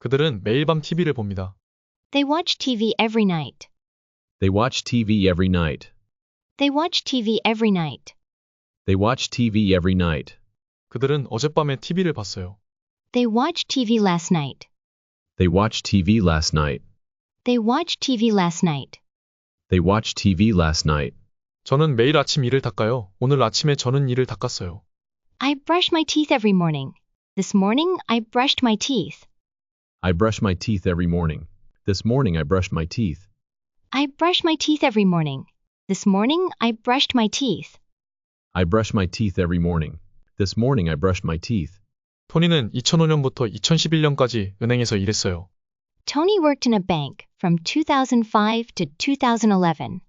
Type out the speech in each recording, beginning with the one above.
그들은 매일 밤 TV를 봅니다. They watch TV every night. They watch TV every night. They watch TV every night. They watch TV every night. 그들은 어젯밤에 TV를 봤어요. They watched TV last night. They watched TV last night. They watched TV last night. They watched TV last night. 저는 매일 아침 이를 닦아요. 오늘 아침에 저는 이를 닦았어요. I brush my teeth every morning. This morning I brushed my teeth. I brush my teeth every morning. This morning I brushed my teeth. I brush my teeth every morning. This morning I brushed my teeth. I brush my teeth every morning. This morning I brushed my teeth. 토니는 2005년부터 2011년까지 은행에서 일했어요. Tony worked in a bank from 2005 to 2011.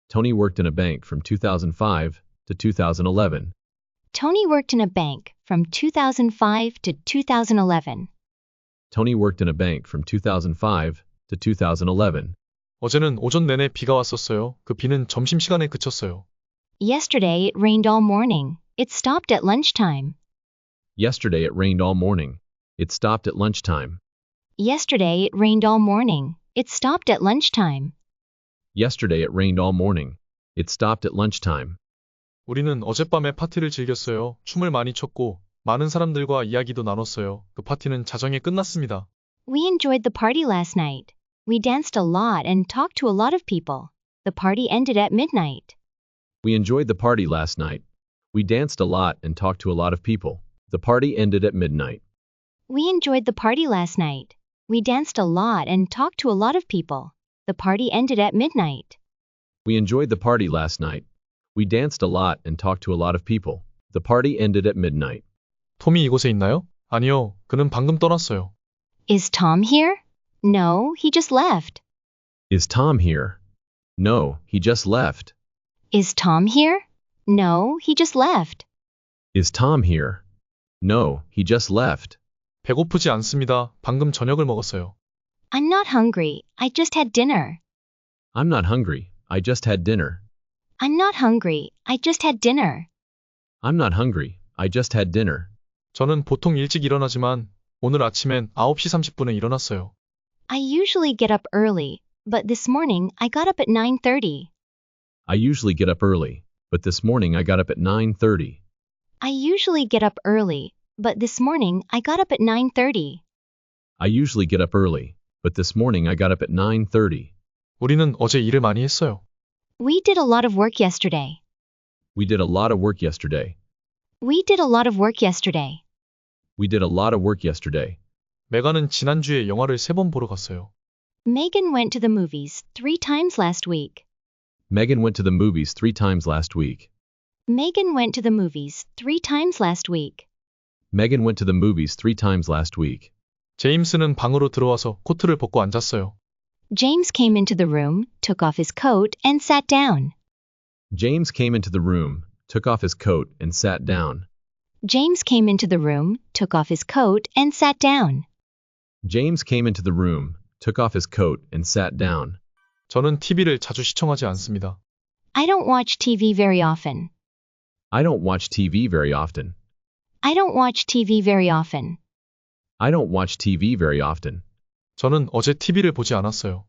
Tony worked in a bank from 2005 to 2011. Tony worked in a bank from 2005 to 2011. Tony worked in a bank from 2005 to 2011. 어제는 오전 내내 비가 왔었어요. 그 비는 점심시간에 그쳤어요. Yesterday it rained all morning. It stopped at lunchtime. Yesterday it rained all morning. It stopped at lunchtime. Yesterday it rained all morning. It stopped at lunchtime. Yesterday it rained all morning. It stopped at lunchtime. 우리는 어젯밤에 파티를 즐겼어요. 춤을 많이 췄고 많은 사람들과 이야기도 나눴어요. 그 파티는 자정에 끝났습니다. We enjoyed the party last night. We danced a lot and talked to a lot of people. The party ended at midnight. We enjoyed the party last night. We danced a lot and talked to a lot of people. The party ended at midnight. We enjoyed the party last night. We danced a lot and talked to a lot of people. The party ended at midnight. We enjoyed the party last night. We danced a lot and talked to a lot of people. The party ended at midnight. 톰이 이곳에 있나요? 아니요. 그는 방금 떠났어요. Is Tom here? No, he just left. Is Tom here? No, he just left. Is Tom here? No, he just left. Is Tom here? No, he just left. 배고프지 않습니다. 방금 저녁을 먹었어요. I'm not hungry. I just had dinner. I'm not hungry. I just had dinner. I'm not hungry. I just had dinner. I'm not hungry. I just had dinner. 저는 보통 일찍 일어나지만 오늘 아침엔 9시 30분에 일어났어요. I usually get up early, but this morning I got up at 9:30. I usually get up early, but this morning I got up at 9:30. I usually get up early, but this morning I got up at 9:30. I usually get up early, but this morning I got up at 9:30. 우리는 어제 일을 많이 했어요. We did a lot of work yesterday. We did a lot of work yesterday. We did a lot of work yesterday. We did a lot of work yesterday. 메간은 지난주에 영화를 3번 보러 갔어요. Megan went to the movies 3 times last week. Megan went to the movies 3 times last week. Megan went to the movies 3 times last week. Megan went to the movies 3 times last week. 제임스는 방으로 들어와서 코트를 벗고 앉았어요. James came into the room, took off his coat, and sat down. James came into the room, took off his coat, and sat down. James came into the room, took off his coat, and sat down. James came into the room, took off his coat, and sat down. 저는 TV를 자주 시청하지 않습니다. I don't watch TV very often. I don't watch TV very often. I don't watch TV very often. I don't watch TV very often. 저는 어제 TV를 보지 않았어요.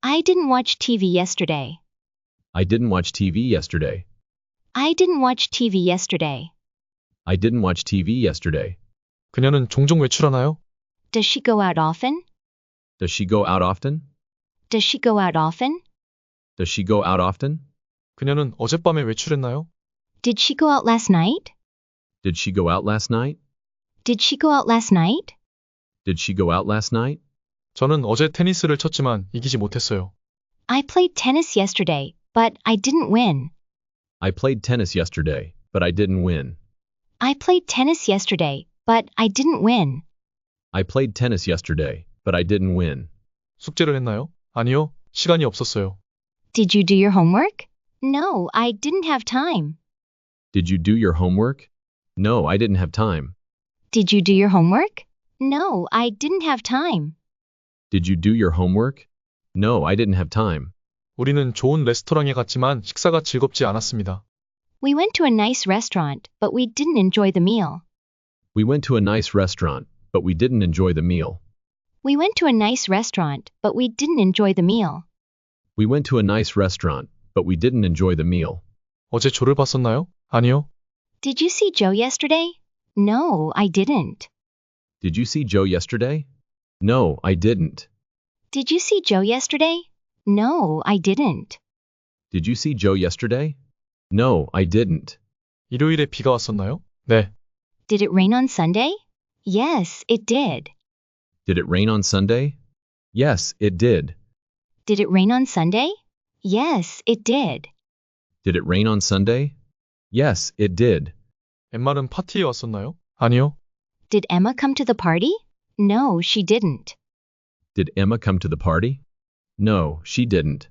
I didn't watch TV yesterday. I didn't watch TV yesterday. I didn't watch TV yesterday. I didn't watch TV yesterday. 그녀는 종종 외출하나요? Does she go out often? Does she go out often? Does she go out often? Does she go out often? 그녀는 어젯밤에 외출했나요? Did she go out last night? Did she go out last night? Did she go out last night? Did she go out last night? 저는 어제 테니스를 쳤지만 이기지 못했어요. I played tennis yesterday, but I didn't win. I played tennis yesterday, but I didn't win. I played tennis yesterday, but I didn't win. I played tennis yesterday, but I didn't win. 숙제를 했나요? 아니요. 시간이 없었어요. Did you do your homework? No, I didn't have time. Did you do your homework? No, I didn't have time. Did you do your homework? No, I didn't have time. Did you do your homework? No, I didn't have time. 우리는 좋은 레스토랑에 갔지만 식사가 즐겁지 않았습니다. We went to a nice restaurant, but we didn't enjoy the meal. We went to a nice restaurant, but we didn't enjoy the meal. We went to a nice restaurant, but we didn't enjoy the meal. We went to a nice restaurant, but we didn't enjoy the meal. 어제 조를 봤었나요? 아니요. Did you see Joe yesterday? No, I didn't. Did you see Joe yesterday? No, I didn't. Did you see Joe yesterday? No, I didn't. Did you see Joe yesterday? No, I didn't. 일요일에 비가 왔었나요? 네. Did it rain on Sunday? Yes, it did. Did it rain on Sunday? Yes, it did. Did it rain on Sunday? Yes, it did. Did it rain on Sunday? Yes, it did. 엠마는 파티에 왔었나요? 아니요. Did Emma come to the party? No, she didn't. Did Emma come to the party? No, she didn't.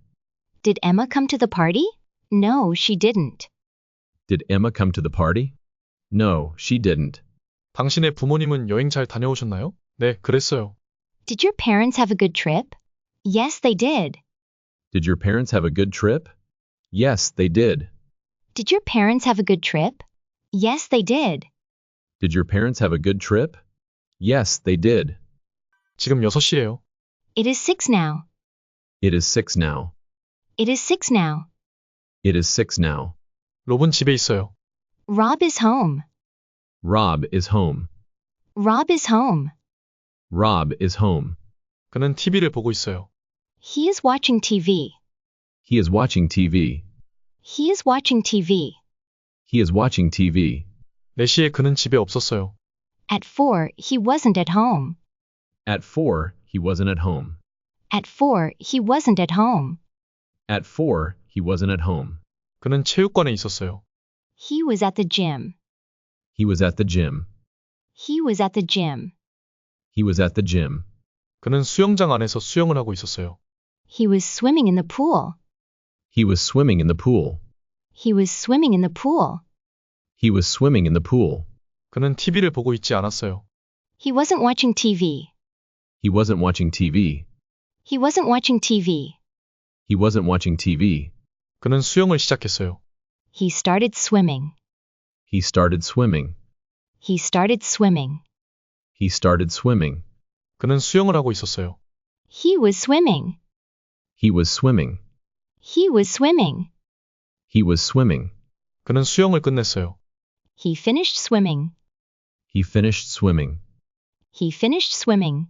Did Emma come to the party? No, she didn't. Did Emma come to the party? No, she didn't. 당신의 부모님은 여행 잘 다녀오셨나요? 네, 그랬어요. Did your parents have a good trip? Yes, they did. Did your parents have a good trip? Yes, they did. Did your parents have a good trip? Yes, they did. Did your parents have a good trip? Yes, they did. 지금 6시예요. It is 6 now. It is 6 now. It is 6 now. It is 6 now. 롭은 집에 있어요. Rob is home. Rob is home. Rob is home. Rob is home. 그는 TV를 보고 있어요. He is watching TV. He is watching TV. He is watching TV. He is watching TV. 4시에 그는 집에 없었어요. At 4, he wasn't at home. At 4, he wasn't at home. At 4, he wasn't at home. At 4, he wasn't at home. 그는 체육관에 있었어요. He was at the gym. He was at the gym. He was at the gym. He was at the gym. 그는 수영장 안에서 수영을 하고 있었어요. He was swimming in the pool. He was swimming in the pool. He was swimming in the pool. He was swimming in the pool. 그는 TV를 보고 있지 않았어요. He wasn't watching TV. He wasn't watching TV. He wasn't watching TV. He wasn't watching TV. 그는 수영을 시작했어요. He started swimming. He started swimming. He started swimming. He started swimming. 그는 수영을 하고 있었어요. He was swimming. He was swimming. He was swimming. He was swimming. 그는 수영을 끝냈어요. He finished swimming. He finished swimming. He finished swimming.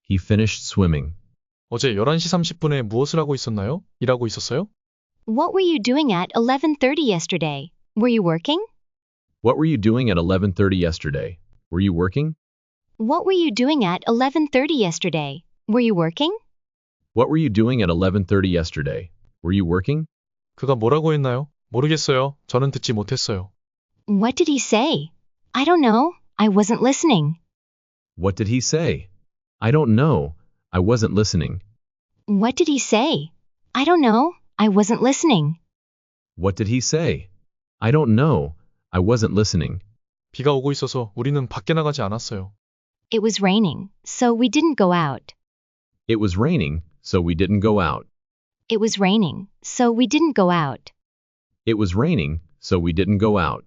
He finished swimming. 어제 11시 30분에 무엇을 하고 있었나요? 일하고 있었어요? What were you doing at 11:30 yesterday? Were you working? What were you doing at 11:30 yesterday? Were you working? What were you doing at 11:30 yesterday? Were you working? What were you doing at 11:30 yesterday? Were you working? 그가 뭐라고 했나요? 모르겠어요. 저는 듣지 못했어요. What did he say? I don't know. I wasn't listening. What did he say? I don't know. I wasn't listening. What did he say? I don't know. I wasn't listening. What did he say? I don't know. I wasn't listening. 비가 오고 있어서 우리는 밖에 나가지 않았어요. It was raining, so we didn't go out. It was raining, so we didn't go out. It was raining, so we didn't go out. It was raining, so we didn't go out.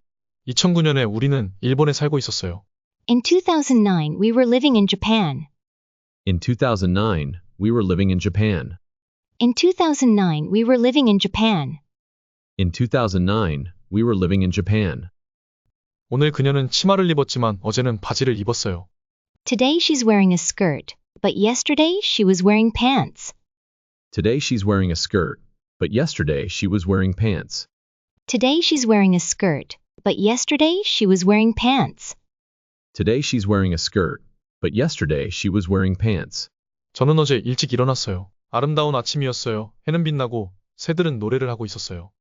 2009년에 우리는 일본에 살고 있었어요. In 2009, we were living in Japan. In 2009, we were living in Japan. In 2009, we were living in Japan. In 2009, we were living in Japan. 오늘 그녀는 치마를 입었지만 어제는 바지를 입었어요. Today she's wearing a skirt, but yesterday she was wearing pants. Today she's wearing a skirt, but yesterday she was wearing pants. Today she's wearing a skirt, but yesterday she was wearing pants. Today she's wearing a skirt, but yesterday she was wearing pants. 저는 어제 일찍 일어났어요. 아름다운 아침이었어요. 해는 빛나고 새들은 노래를 하고 있었어요.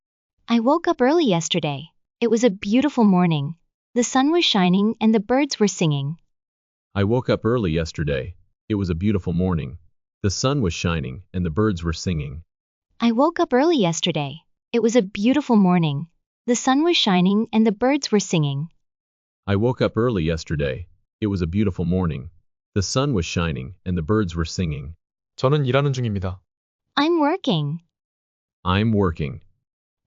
I woke up early yesterday. It was a beautiful morning. The sun was shining and the birds were singing. I woke up early yesterday. It was a beautiful morning. The sun was shining and the birds were singing. I woke up early yesterday. It was a beautiful morning. The sun was shining and the birds were singing. I woke up early yesterday. It was a beautiful morning. The sun was shining and the birds were singing. 저는 일하는 중입니다. I'm working. I'm working.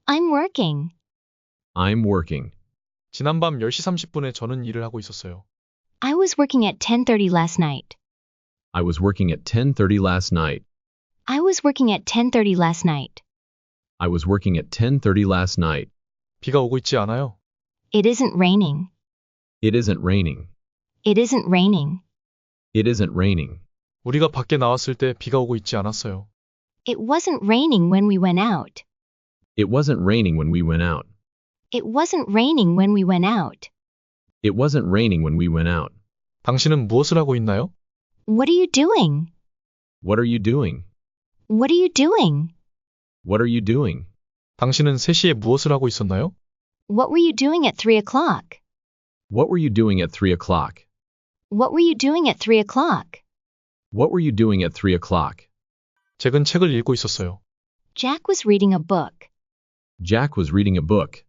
I'm working. I'm working. 지난밤 10시 30분에 저는 일을 하고 있었어요. I was working at 10:30 last night. I was working at 10:30 last night. I was working at 10:30 last night. I was working at 10:30 last night. 비가 오고 있지 않아요. It isn't raining. It isn't raining. It isn't raining. It isn't raining. 우리가 밖에 나왔을 때 비가 오고 있지 않았어요. It wasn't raining when we went out. It wasn't raining when we went out. It wasn't raining when we went out. It wasn't raining when we went out. 당신은 무엇을 하고 있나요? What are you doing? What are you doing? What are you doing? What are you doing? 당신은 3시에 무엇을 하고 있었나요? What were you doing at 3 o'clock? What were you doing at 3 o'clock? What were you doing at 3 o'clock? What were you doing at 3 o'clock? 잭은 책을 읽고 있었어요. Jack was reading a book. Jack was reading a book.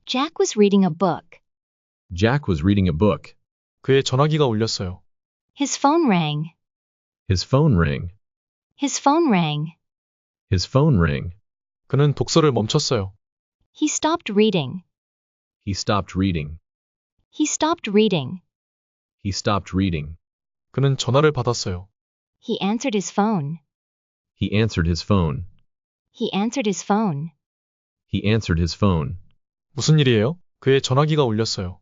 Jack was reading a book. Jack was reading a book. 그의 전화기가 울렸어요. His phone rang. His phone rang. His phone rang. His phone rang. 그는 독서를 멈췄어요. He stopped reading. He stopped reading. He stopped reading. He stopped reading. 그는 전화를 받았어요. He answered his phone. He answered his phone. He answered his phone. He answered his phone. 무슨 일이에요? 그의 전화기가 울렸어요.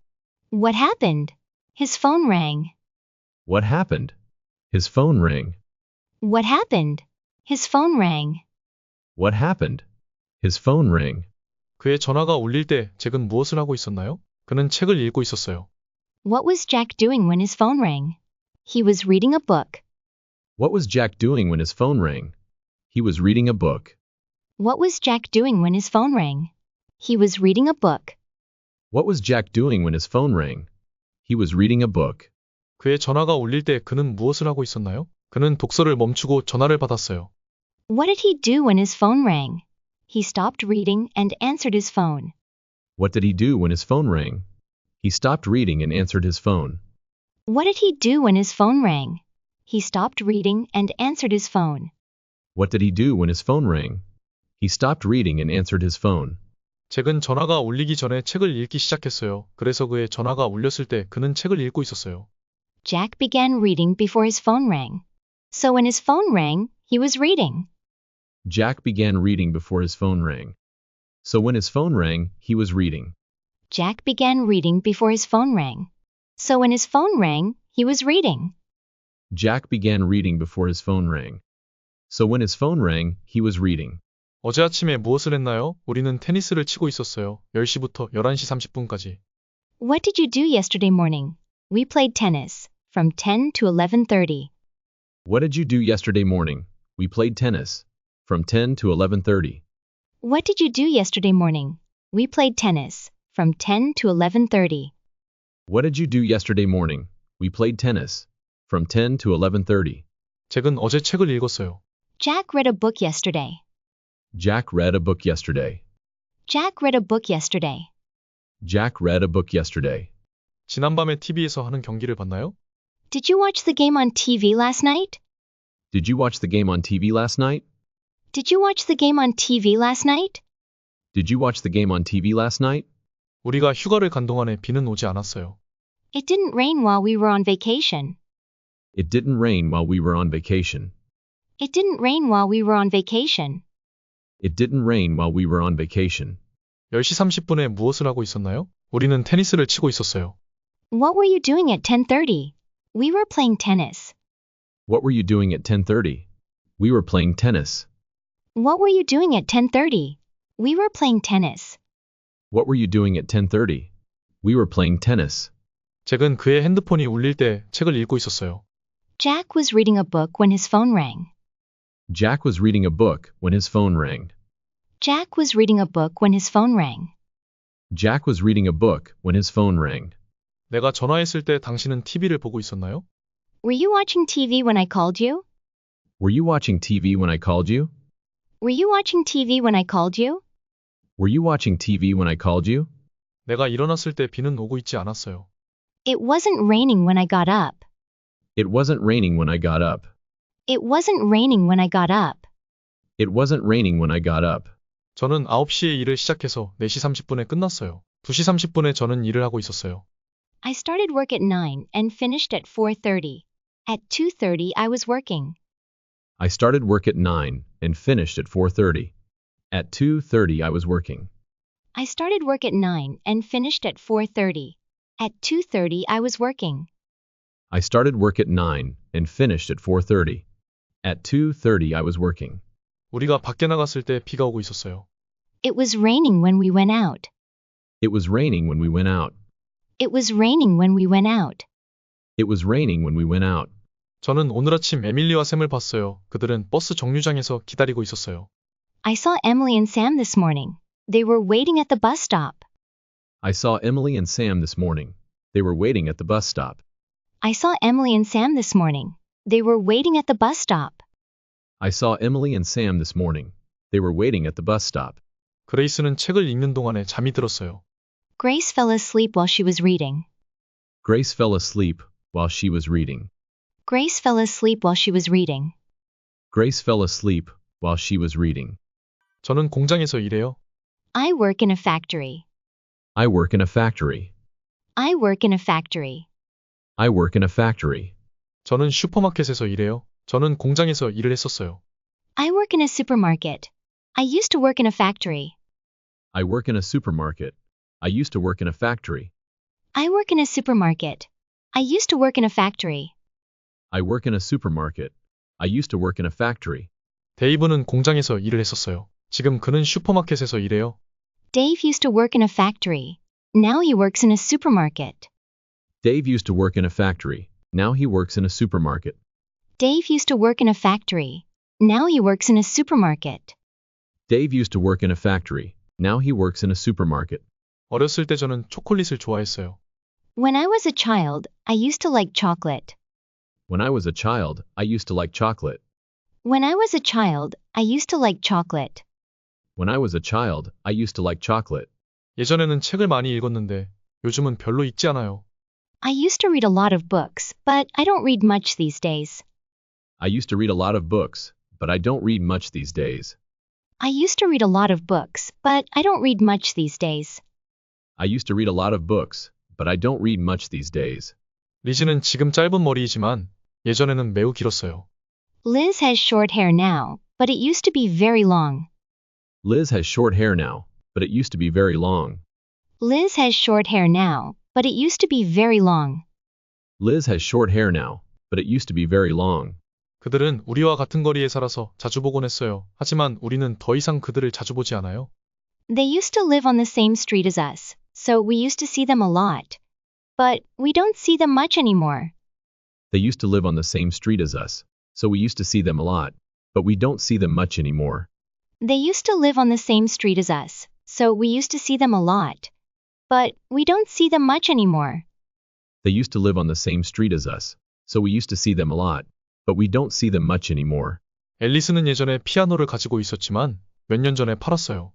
What happened? His phone rang. What happened? His phone rang. What happened? His phone rang. What happened? His phone rang. 그의 전화가 울릴 때 잭은 무엇을 하고 있었나요? 그는 책을 읽고 있었어요. What was Jack doing when his phone rang? He was reading a book. What was Jack doing when his phone rang? He was reading a book. What was Jack doing when his phone rang? He was reading a book. What was Jack doing when his phone rang? He was reading a book. 그의 전화가 울릴 때 그는 무엇을 하고 있었나요? 그는 독서를 멈추고 전화를 받았어요. What did he do when his phone rang? He stopped reading and answered his phone. What did he do when his phone rang? He stopped reading and answered his phone. What did he do when his phone rang? He stopped reading and answered his phone. What did he do when his phone rang? He stopped reading and answered his phone. 잭은 전화가 울리기 전에 책을 읽기 시작했어요. 그래서 그의 전화가 울렸을 때 그는 책을 읽고 있었어요. Jack began reading before his phone rang. So when his phone rang, he was reading. Jack began reading before his phone rang. So when his phone rang, he was reading. Jack began reading before his phone rang. So when his phone rang, he was reading. Jack began reading before his phone rang. So when his phone rang, he was reading. 어제 아침에 무엇을 했나요? 우리는 테니스를 치고 있었어요. 10시부터 11시 30분까지. What did you do yesterday morning? We played tennis from 10 to 11:30. What did you do yesterday morning? We played tennis. From 10 to 11:30. What did you do yesterday morning? We played tennis from 10 to 11:30. What did you do yesterday morning? We played tennis. From 10 to 11:30. 잭은 어제 책을 읽었어요. Jack read a book yesterday. Jack read a book yesterday. Jack read a book yesterday. Jack read a book yesterday. 지난밤에 TV에서 하는 경기를 봤나요? Did you watch the game on TV last night? Did you watch the game on TV last night? Did you watch the game on TV last night? Did you watch the game on TV last night? 우리가 휴가를 간 동안에 비는 오지 않았어요. It didn't rain while we were on vacation. It didn't rain while we were on vacation. It didn't rain while we were on vacation. It didn't rain while we were on vacation. 10시 30분에 무엇을 하고 있었나요? 우리는 테니스를 치고 있었어요. What were you doing at 10:30? We were playing tennis. What were you doing at 10:30? We were playing tennis. What were you doing at 10:30? We were playing tennis. What were you doing at 10:30? We were playing tennis. 잭은 그의 핸드폰이 울릴 때 책을 읽고 있었어요. Jack was reading a book when his phone rang. Jack was reading a book when his phone rang. Jack was reading a book when his phone rang. Jack was reading a book when his phone rang. 내가 전화했을 때 당신은 TV를 보고 있었나요? Were you watching TV when I called you? Were you watching TV when I called you? Were you watching TV when I called you? Were you watching TV when I called you? 내가 일어났을 때 비는 오고 있지 않았어요. It wasn't raining when I got up. It wasn't raining when I got up. It wasn't raining when I got up. It wasn't raining when I got up. 저는 9시에 일을 시작해서 4시 30분에 끝났어요. 2시 30분에 저는 일을 하고 있었어요. I started work at 9 and finished at 4:30. At 2:30 I was working. I started work at 9 and finished at 4:30. At 2:30 I was working. I started work at 9 and finished at 4:30. At 2:30 I was working. I started work at 9 and finished at 4:30. At 2:30 I was working. 우리가 밖에 나갔을 때 비가 오고 있었어요. It was raining when we went out. It was raining when we went out. It was raining when we went out. It was raining when we went out. 저는 오늘 아침 에밀리와 샘을 봤어요. 그들은 버스 정류장에서 기다리고 있었어요. I saw Emily and Sam this morning. They were waiting at the bus stop. I saw Emily and Sam this morning. They were waiting at the bus stop. I saw Emily and Sam this morning. They were waiting at the bus stop. I saw Emily and Sam this morning. They were waiting at the bus stop. 그레이스는 책을 읽는 동안에 잠이 들었어요. Grace fell asleep while she was reading. Grace fell asleep while she was reading. Grace fell asleep while she was reading. Grace fell asleep while she was reading. 저는 공장에서 일해요. I work in a factory. I work in a factory. I work in a factory. I work in a factory. 저는 슈퍼마켓에서 일해요. 저는 공장에서 일을 했었어요. I work in a supermarket. I used to work in a factory. I work in a supermarket. I used to work in a factory. I work in a supermarket. I used to work in a factory. I work in a supermarket. I used to work in a factory. 데이브는 공장에서 일을 했었어요. 지금 그는 슈퍼마켓에서 일해요. Dave used to work in a factory. Now he works in a supermarket. Dave used to work in a factory. Now he works in a supermarket. Dave used to work in a factory. Now he works in a supermarket. Dave used to work in a factory. Now he works in a supermarket. 어렸을 때 저는 초콜릿을 좋아했어요. When I was a child, I used to like chocolate. When I was a child, I used to like chocolate. When I was a child, I used to like chocolate. When I was a child, I used to like chocolate. 예전에는 책을 많이 읽었는데 요즘은 별로 읽지 않아요. I used to read a lot of books, but I don't read much these days. I used to read a lot of books, but I don't read much these days. I used to read a lot of books, but I don't read much these days. I used to read a lot of books, but I don't read much these days. 리즈는 지금 짧은 머리이지만 예전에는 매우 길었어요. Liz has short hair now, but it used to be very long. Liz has short hair now, but it used to be very long. Liz has short hair now, but it used to be very long. Liz has short hair now, but it used to be very long. 그들은 우리와 같은 거리에 살아서 자주 보곤 했어요. 하지만 우리는 더 이상 그들을 자주 보지 않아요. They used to live on the same street as us, so we used to see them a lot. But we don't see them much anymore. They used to live on the same street as us, so we used to see them a lot, but we don't see them much anymore. They used to live on the same street as us, so we used to see them a lot. But we don't see them much anymore. They used to live on the same street as us, so we used to see them a lot, but we don't see them much anymore. 앨리스는 예전에 피아노를 가지고 있었지만 몇 년 전에 팔았어요.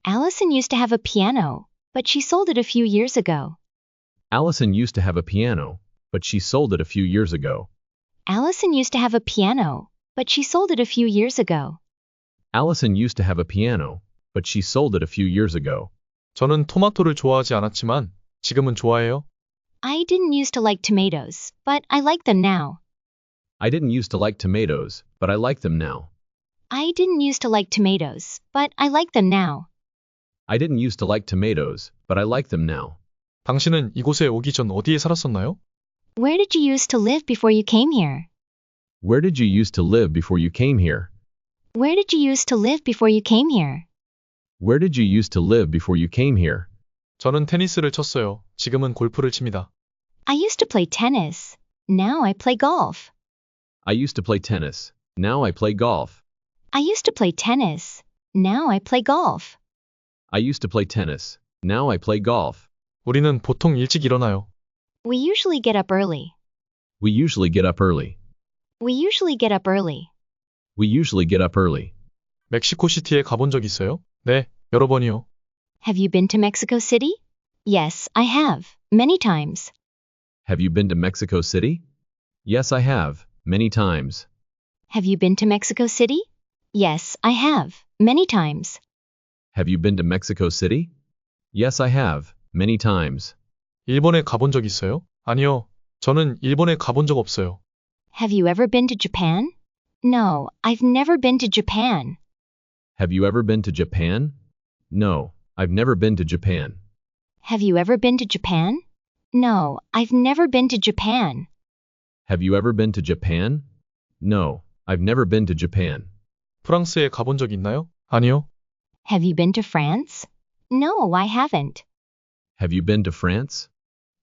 Allison used to have a piano, but she sold it a few years ago. Allison used to have a piano, but she sold it a few years ago. Allison used to have a piano, but she sold it a few years ago. Allison used to have a piano, but she sold it a few years ago. 저는 토마토를 좋아하지 않았지만 지금은 좋아해요. I didn't used to like tomatoes, but I like them now. I didn't used to like tomatoes, but I like them now. I didn't used to like tomatoes, but I like them now. I didn't used to like tomatoes, but I like them now. 당신은 이곳에 오기 전 어디에 살았었나요? Where did you used to live before you came here? Where did you used to live before you came here? Where did you used to live before you came here? Where did you used to live before you came here? 저는 테니스를 쳤어요. 지금은 골프를 칩니다. I used to play tennis. Now I play golf. I used to play tennis. Now I play golf. I used to play tennis. Now I play golf. I used to play tennis. Now I play golf. 우리는 보통 일찍 일어나요. We usually get up early. We usually get up early. We usually get up early. We usually get up early. 멕시코시티에 가본 적 있어요? 네, 여러 번이요. Have you been to Mexico City? Yes, I have. Many times. Have you been to Mexico City? Yes, I have. Many times. Have you been to Mexico City? Yes, I have. Many times. Have you been to Mexico City? Yes, I have. Many times. 일본에 가본 적 있어요? 아니요. 저는 일본에 가본 적 없어요. Have you ever been to Japan? No, I've never been to Japan. Have you ever been to Japan? No, I've never been to Japan. Have you ever been to Japan? No, I've never been to Japan. Have you ever been to Japan? No, I've never been to Japan. 프랑스에 가본 적 있나요? 아니요. Have you been to France? No, I haven't. Have you been to France?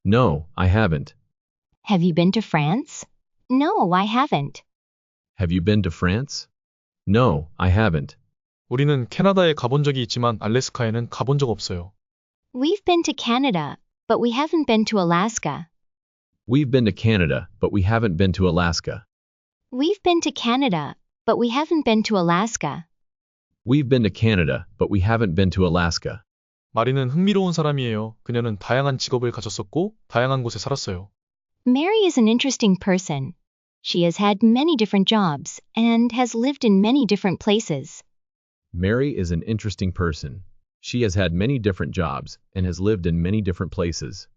No, I haven't. Have you been to France? No, I haven't. Have you been to France? No, I haven't. 우리는 캐나다에 가본 적이 있지만 알래스카에는 가본 적 없어요. We've been to Canada, but we haven't been to Alaska. We've been to Canada, but we haven't been to Alaska. We've been to Canada, but we haven't been to Alaska. We've been to Canada, but we haven't been to Alaska. 마리는 흥미로운 사람이에요. 그녀는 다양한 직업을 가졌었고 다양한 곳에 살았어요. Mary is an interesting person. She has had many different jobs and has lived in many different places. Mary is an interesting person. She has had many different jobs and has lived in many different places.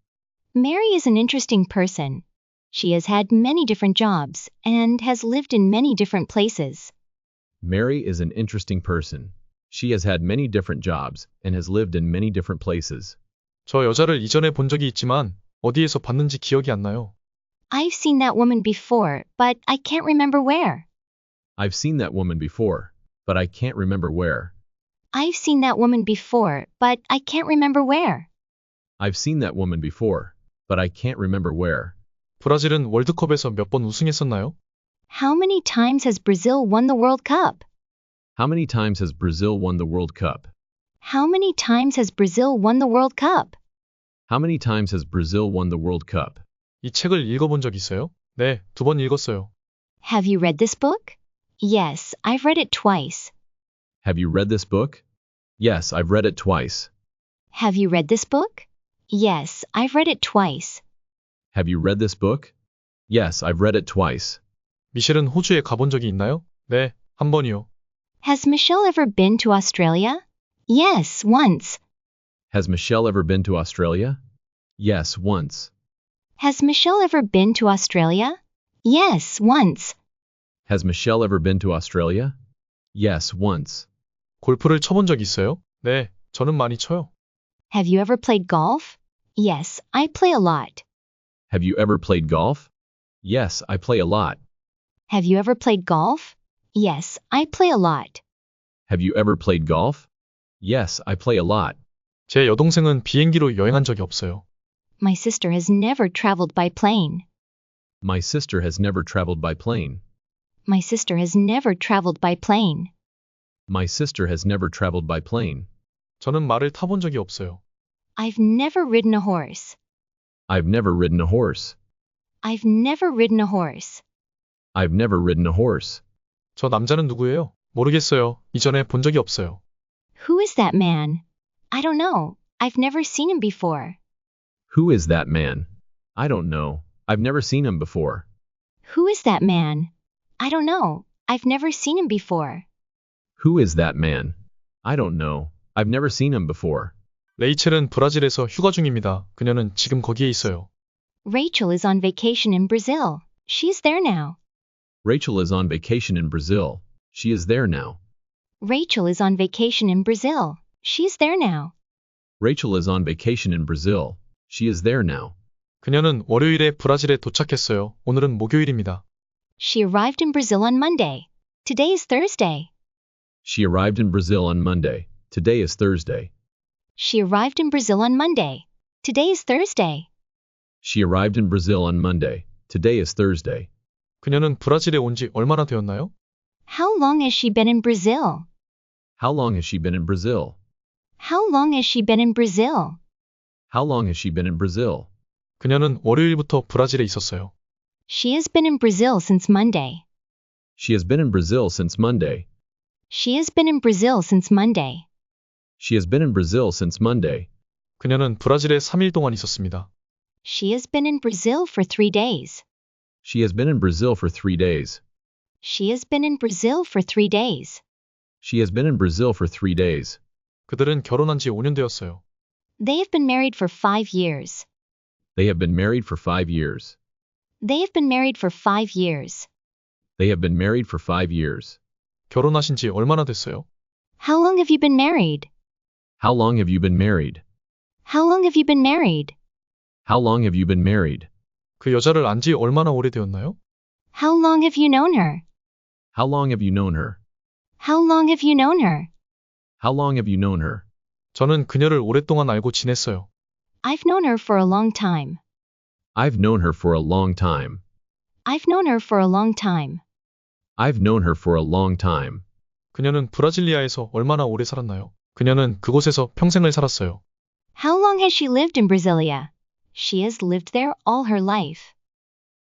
Mary is an interesting person. She has had many different jobs and has lived in many different places. Mary is an interesting person. She has had many different jobs and has lived in many different places. 저 여자를 이전에 본 적이 있지만 어디에서 봤는지 기억이 안 나요. I've seen that woman before, but I can't remember where. I've seen that woman before, but I can't remember where. I've seen that woman before, but I can't remember where. I've seen that woman before, but I can't remember where. 브라질은 월드컵에서 몇 번 우승했었나요? How many times has Brazil won the World Cup? How many times has Brazil won the World Cup? How many times has Brazil won the World Cup? How many times has Brazil won the World Cup? 이 책을 읽어본 적 있어요? 네, 2번 읽었어요. Have you read this book? Yes, I've read it twice. Have you read this book? Yes, I've read it twice. Have you read this book? Yes, I've read it twice. Have you read this book? Yes, I've read it twice. 미셸은 호주에 가본 적이 있나요? 네, 한 번이요. Has Michelle ever been to Australia? Yes, once. Has Michelle ever been to Australia? Yes, once. Has Michelle ever been to Australia? Yes, once. Has Michelle ever been to Australia? Yes, once. 골프를 쳐본 적 있어요? 네, 저는 많이 쳐요. Have you ever played golf? Yes, I play a lot. Have you ever played golf? Yes, I play a lot. Have you ever played golf? Yes, I play a lot. Have you ever played golf? Yes, I play a lot. 제 여동생은 비행기로 여행한 적이 없어요. My sister has never traveled by plane. My sister has never traveled by plane. My sister has never traveled by plane. My sister has never traveled by plane. 저는 말을 타본 적이 없어요. I've never ridden a horse. I've never ridden a horse. I've never ridden a horse. I've never ridden a horse. 저 남자는 누구예요? 모르겠어요. 이전에 본 적이 없어요. Who is that man? I don't know. I've never seen him before. Who is that man? I don't know. I've never seen him before. Who is that man? I don't know. I've never seen him before. Who is that man? I don't know. I've never seen him before. 레이첼은 브라질에서 휴가 중입니다. 그녀는 지금 거기에 있어요. Rachel is on vacation in Brazil. She's there now. Rachel is on vacation in Brazil. She is there now. Rachel is on vacation in Brazil. She's there now. Rachel is on vacation in Brazil. She is there now. 그녀는 월요일에 브라질에 도착했어요. 오늘은 목요일입니다. She arrived in Brazil on Monday. Today is Thursday. She arrived in Brazil on Monday. Today is Thursday. She arrived in Brazil on Monday. Today is Thursday. She arrived in Brazil on Monday. Today is Thursday. 그녀는 브라질에 온 지 얼마나 되었나요? How long has she been in Brazil? How long has she been in Brazil? How long has she been in Brazil? How long has she been in Brazil? 그녀는 월요일부터 브라질에 있었어요. She has been in Brazil since Monday. She has been in Brazil since Monday. She has been in Brazil since Monday. She has been in Brazil since Monday. 그녀는 브라질에 3일 동안 있었습니다. She has been in Brazil for 3 days. She has been in Brazil for 3 days. She has been in Brazil for 3 days. She has been in Brazil for 3 days. 그들은 결혼한 지 5년 되었어요. They have been married for 5 years. They have been married for 5 years. They have been married for 5 years. They have been married for 5 years. 결혼하신 지 얼마나 됐어요? How long have you been married? How long have you been married? How long have you been married? How long have you been married? 그 여자를 안 지 얼마나 오래되었나요? How long have you known her? How long have you known her? How long have you known her? How long have you known her? 저는 그녀를 오랫동안 알고 지냈어요. I've known her for a long time. I've known her for a long time. I've known her for a long time. I've known her for a long time. 그녀는 브라질리아에서 얼마나 오래 살았나요? 그녀는 그곳에서 평생을 살았어요. How long has she lived in Brasilia? She has lived there all her life.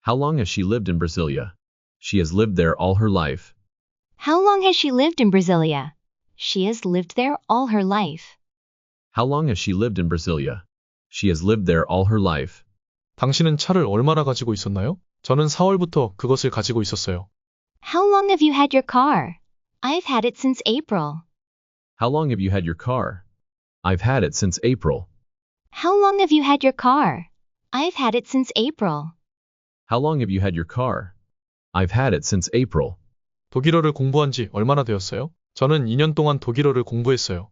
How long has she lived in Brasilia? She has lived there all her life. How long has she lived in Brasilia? She has lived there all her life. How long has she lived in Brasilia? She has lived there all her life. 당신은 차를 얼마나 가지고 있었나요? 저는 4월부터 그것을 가지고 있었어요. How long have you had your car? I've had it since April. How long have you had your car? I've had it since April. How long have you had your car? I've had it since April. How long have you had your car? I've had it since April. 독일어를 공부한 지 얼마나 되었어요? 저는 2년 동안 독일어를 공부했어요.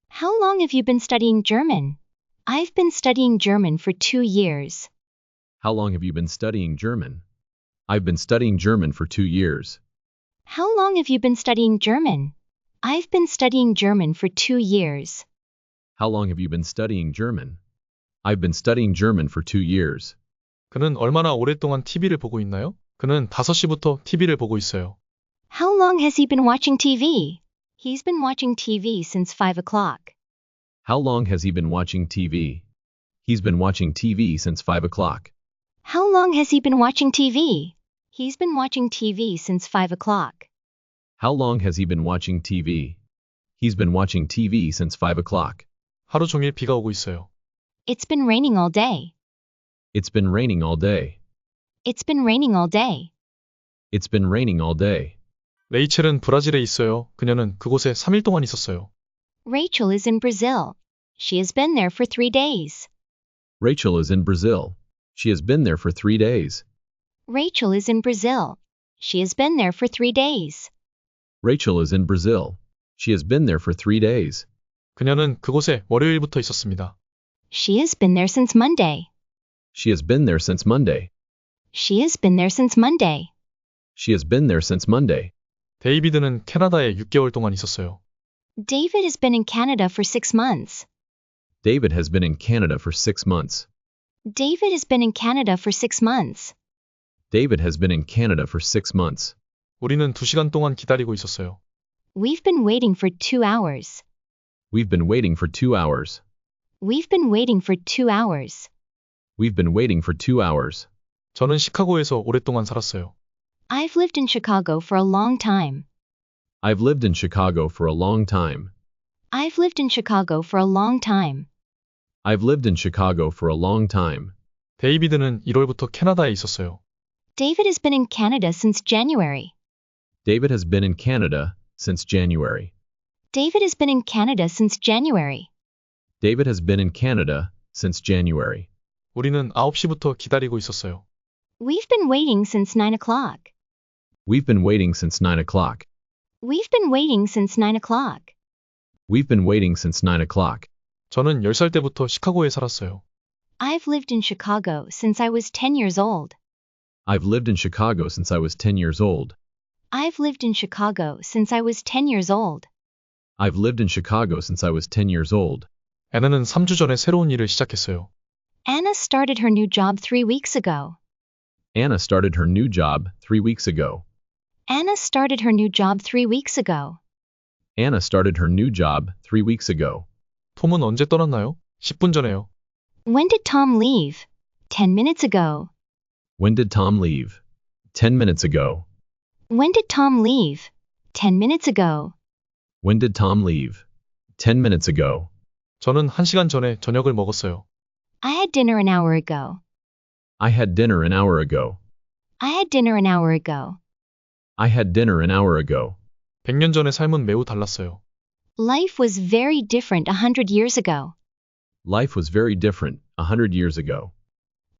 How long have you been studying German? I've been studying German for 2 years. How long have you been studying German? I've been studying German for 2 years. How long have you been studying German? I've been studying German for 2 years. How long have you been studying German? I've been studying German for 2 years. 그는 얼마나 오랫동안 TV를 보고 있나요? 그는 5시부터 TV를 보고 있어요. How long has he been watching TV? He's been watching TV since 5 o'clock. How long has he been watching TV? He's been watching TV since 5 o'clock. How long has he been watching TV? He's been watching TV since 5 o'clock. How long has he been watching TV? He's been watching TV since 5 o'clock. 하루 종일 비가 오고 있어요. It's been raining all day. It's been raining all day. It's been raining all day. It's been raining all day. 레이첼은 브라질에 있어요. 그녀는 그곳에 3일 동안 있었어요. Rachel is in Brazil. She has been there for 3 days. Rachel is in Brazil. She has been there for 3 days. Rachel is in Brazil. She has been there for 3 days. Rachel is in Brazil. She has been there for 3 days. 그녀는 그곳에 월요일부터 있었습니다. She has been there since Monday. She has been there since Monday. She has been there since Monday. She has been there since Monday. 데이비드는 캐나다에 6개월 동안 있었어요. David has been in Canada for 6 months. David has been in Canada for 6 months. David has been in Canada for 6 months. David has been in Canada for 6 months. 우리는 2시간 동안 기다리고 있었어요. We've been waiting for 2 hours. We've been waiting for 2 hours. We've been waiting for 2 hours. We've been waiting for 2 hours. 저는 시카고에서 오랫동안 살았어요. I've lived in Chicago for a long time. I've lived in Chicago for a long time. I've lived in Chicago for a long time. I've lived in Chicago for a long time. 데이비드는 1월부터 캐나다에 있었어요. David has been in Canada since January. David has been in Canada since January. David has been in Canada since January. David has been in Canada since January. 우리는 9시부터 기다리고 있었어요. We've been waiting since 9 o'clock. We've been waiting since 9 o'clock. We've been waiting since 9 o'clock. We've been waiting since 9 o'clock. 저는 10살 때부터 시카고에 살았어요. I've lived in Chicago since I was 10 years old. I've lived in Chicago since I was 10 years old. I've lived in Chicago since I was 10 years old. I've lived in Chicago since I was 10 years old. 애나는 3주 전에 새로운 일을 시작했어요. Anna started her new job 3 weeks ago. Anna started her new job 3 weeks ago. Anna started her new job 3 weeks ago. Anna started her new job 3 weeks ago. 톰은 언제 떠났나요? 10분 전에요. When did Tom leave? 10 minutes ago. When did Tom leave? 10 minutes ago. When did Tom leave? 10 minutes ago. When did Tom leave? 10 minutes ago. 저는 1시간 전에 저녁을 먹었어요. I had dinner an hour ago. I had dinner an hour ago. I had dinner an hour ago. I had dinner an hour ago. 100년 전의 삶은 매우 달랐어요. Life was very different 100 years ago. Life was very different 100 years ago.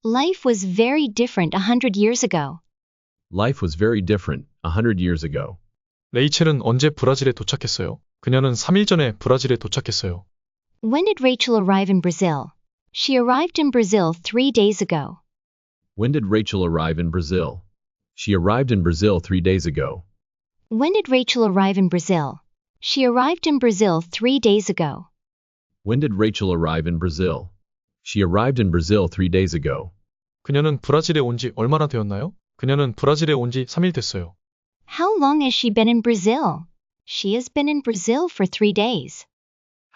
Life was very different 100 years ago. Life was very different 100 years ago. 레이첼은 언제 브라질에 도착했어요? 그녀는 3일 전에 브라질에 도착했어요. When did Rachel arrive in Brazil? She arrived in Brazil 3 days ago. When did Rachel arrive in Brazil? She arrived in Brazil 3 days ago. When did Rachel arrive in Brazil? She arrived in Brazil 3 days ago. When did Rachel arrive in Brazil? She arrived in Brazil 3 days ago. 그녀는 브라질에 온 지 얼마나 되었나요? 그녀는 브라질에 온 지 3일 됐어요. How long has she been in Brazil? She has been in Brazil for 3 days.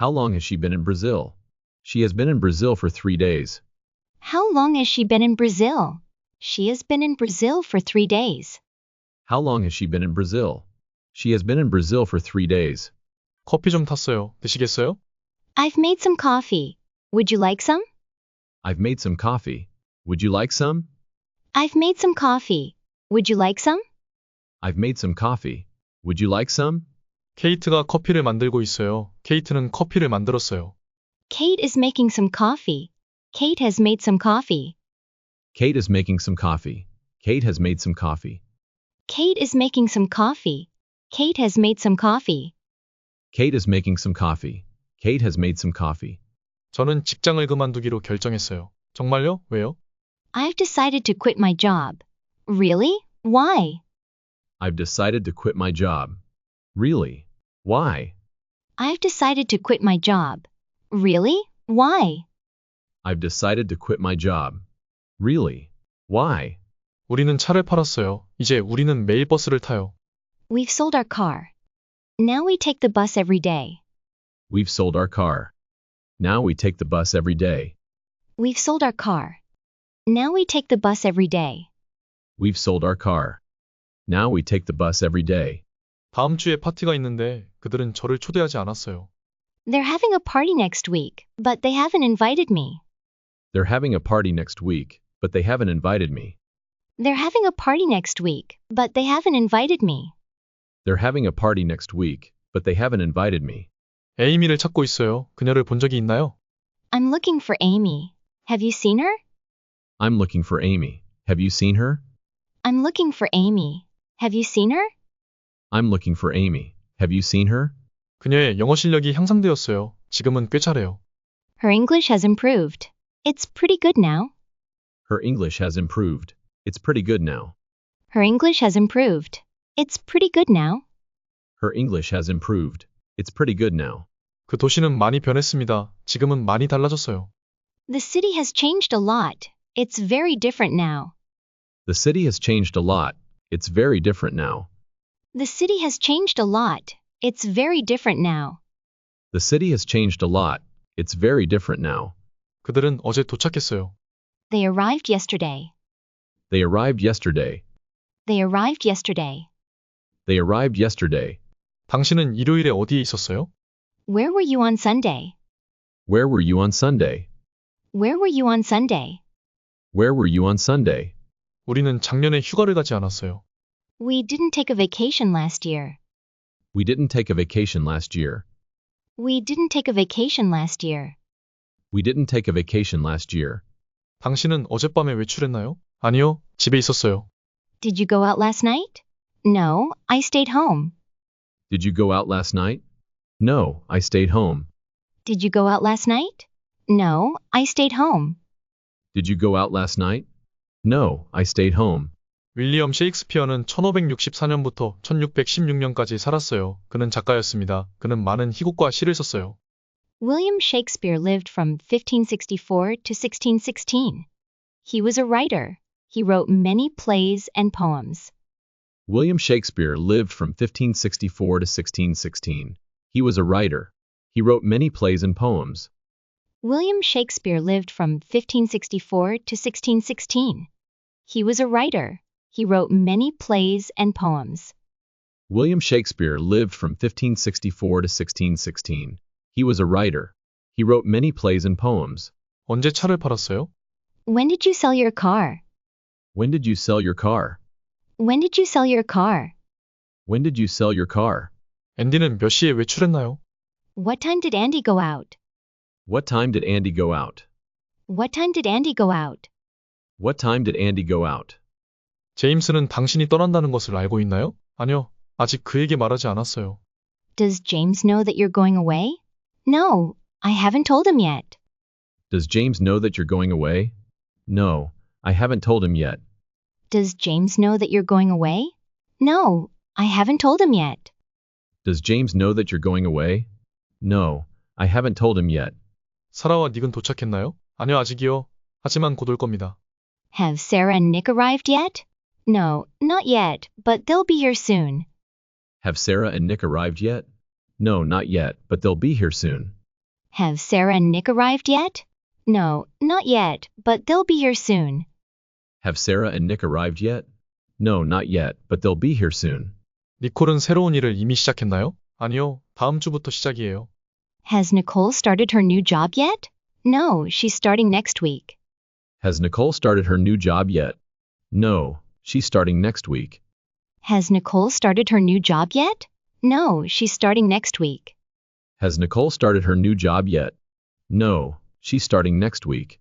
How long has she been in Brazil? She has been in Brazil for 3 days. How long has she been in Brazil? She has been in Brazil for 3 days. How long has she been in Brazil? She has been in Brazil for 3 days. 커피 좀 탔어요. 드시겠어요? I've made some coffee. Would you like some? I've made some coffee. Would you like some? I've made some coffee. Would you like some? I've made some coffee. Would you like some? 케이트가 커피를 만들고 있어요. 케이트는 커피를 만들었어요. Kate is making some coffee. Kate has made some coffee. Kate is making some coffee. Kate has made some coffee. Kate is making some coffee. Kate has made some coffee. Kate is making some coffee. Kate has made some coffee. 저는 직장을 그만두기로 결정했어요. 정말요? 왜요? I've decided to quit my job. Really? Why? I've decided to quit my job. Really? Why? I've decided to quit my job. Really? Why? I've decided to quit my job. Really? Why? 우리는 차를 팔았어요. 이제 우리는 매일 버스를 타요. We've sold our car. Now we take the bus every day. We've sold our car. Now we take the bus every day. We've sold our car. Now we take the bus every day. We've sold our car. Now we take the bus every day. 다음 주에 파티가 있는데 그들은 저를 초대하지 않았어요. They're having a party next week, but they haven't invited me. They're having a party next week, but they haven't invited me. They're having a party next week, but they haven't invited me. They're having a party next week, but they haven't invited me. 에이미를 찾고 있어요. 그녀를 본 적이 있나요? I'm looking for Amy. Have you seen her? I'm looking for Amy. Have you seen her? I'm looking for Amy. Have you seen her? I'm looking for Amy. Have you seen her? 그녀의 영어 실력이 향상되었어요. 지금은 꽤 잘해요. Her English has improved. It's pretty good now. Her English has improved. It's pretty good now. Her English has improved. It's pretty good now. Her English has improved. It's pretty good now. 그 도시는 많이 변했습니다. 지금은 많이 달라졌어요. The city has changed a lot. It's very different now. The city has changed a lot. It's very different now. The city has changed a lot. It's very different now. The city has changed a lot. It's very different now. 그들은 어제 도착했어요. They arrived yesterday. They arrived yesterday. They arrived yesterday. They arrived yesterday. 당신은 일요일에 어디에 있었어요? Where were you on Sunday? Where were you on Sunday? Where were you on Sunday? Where were you on Sunday? 우리는 작년에 휴가를 가지 않았어요. We didn't take a vacation last year. We didn't take a vacation last year. We didn't take a vacation last year. We didn't take a vacation last year. 당신은 어젯밤에 외출했나요? 아니요, 집에 있었어요. Did you go out last night? No, I stayed home. Did you go out last night? No, I stayed home. Did you go out last night? No, I stayed home. Did you go out last night? No, I stayed home. 윌리엄 셰익스피어는 1564년부터 1616년까지 살았어요. 그는 작가였습니다. 그는 많은 희곡과 시를 썼어요. William Shakespeare lived from 1564 to 1616. He was a writer. He wrote many plays and poems. William Shakespeare lived from 1564 to 1616. He was a writer. He wrote many plays and poems. William Shakespeare lived from 1564 to 1616. He was a writer. He wrote many plays and poems. William Shakespeare lived from 1564 to 1616. He was a writer. He wrote many plays and poems. 언제 차를 팔았어요? When did you sell your car? When did you sell your car? When did you sell your car? When did you sell your car? 앤디는 몇 시에 외출했나요? What time did Andy go out? What time did Andy go out? What time did Andy go out? What time did Andy go out? 제임스는 당신이 떠난다는 것을 알고 있나요? 아니요. 아직 그에게 말하지 않았어요. Does James know that you're going away? No, I haven't told him yet. Does James know that you're going away? No, I haven't told him yet. Does James know that you're going away? No, I haven't told him yet. Does James know that you're going away? No, I haven't told him yet. 사라와 닉은 도착했나요? 아니요, 아직이요. 하지만 곧 올 겁니다. Have Sarah and Nick arrived yet? No, not yet, but they'll be here soon. Have Sarah and Nick arrived yet? No, not yet, but they'll be here soon. Have Sarah and Nick arrived yet? No, not yet, but they'll be here soon. Have Sarah and Nick arrived yet? No, not yet, but they'll be here soon. 니콜은 새로운 일을 이미 시작했나요? 아니요, 다음 주부터 시작이에요. Has Nicole started her new job yet? No, she's starting next week. Has Nicole started her new job yet? No, she's starting next week. Has Nicole started her new job yet? No, she's starting next week. Has Nicole started her new job yet? No, she's starting next week.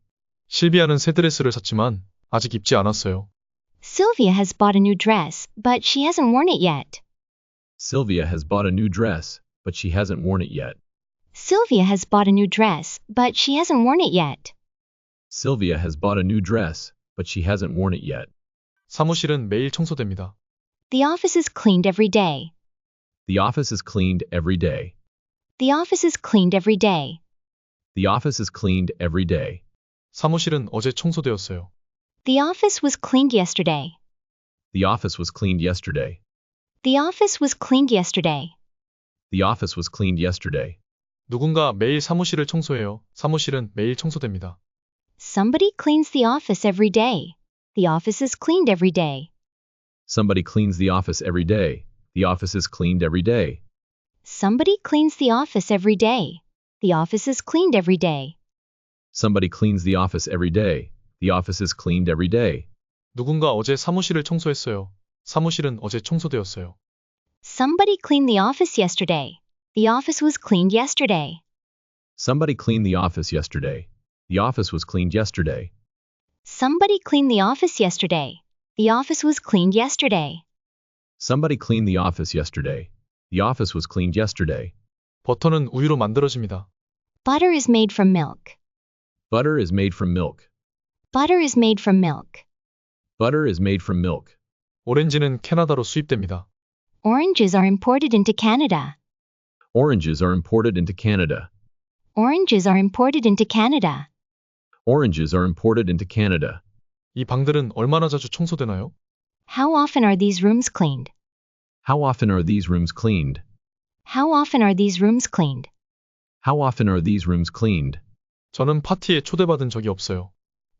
실비아는 새 드레스를 샀지만 아직 입지 않았어요. Sylvia has bought a new dress, but she hasn't worn it yet. Sylvia has bought a new dress, but she hasn't worn it yet. Sylvia has bought a new dress, but she hasn't worn it yet. Sylvia has bought a new dress, but she hasn't worn it yet. 사무실은 매일 청소됩니다. The office is cleaned every day. The office is cleaned every day. The office is cleaned every day. The office is cleaned every day. 사무실은 어제 청소되었어요. The office was cleaned yesterday. The office was cleaned yesterday. The office was cleaned yesterday. The office was cleaned yesterday. 누군가 매일 사무실을 청소해요. 사무실은 매일 청소됩니다. Somebody cleans the office every day. The office is cleaned every day. Somebody cleans the office every day. The office is cleaned every day. Somebody cleans the office every day. The office is cleaned every day. Somebody cleans the office every day. The office is cleaned every day. 누군가 어제 사무실을 청소했어요. 사무실은 어제 청소되었어요. Somebody cleaned the office yesterday. The office was cleaned yesterday. Somebody cleaned the office yesterday. The office was cleaned yesterday. Somebody cleaned the office yesterday. The office was cleaned yesterday. Somebody cleaned the office yesterday. The office was cleaned yesterday. 버터는 우유로 만들어집니다. Butter is made from milk. Butter is made from milk. Butter is made from milk. Butter is made from milk. 오렌지는 캐나다로 수입됩니다. Oranges are imported into Canada. Oranges are imported into Canada. Oranges are imported into Canada. Oranges are imported into Canada. 이 방들은 얼마나 자주 청소되나요? How often are these rooms cleaned? How often are these rooms cleaned? How often are these rooms cleaned? How often are these rooms cleaned? 저는 파티에 초대받은 적이 없어요.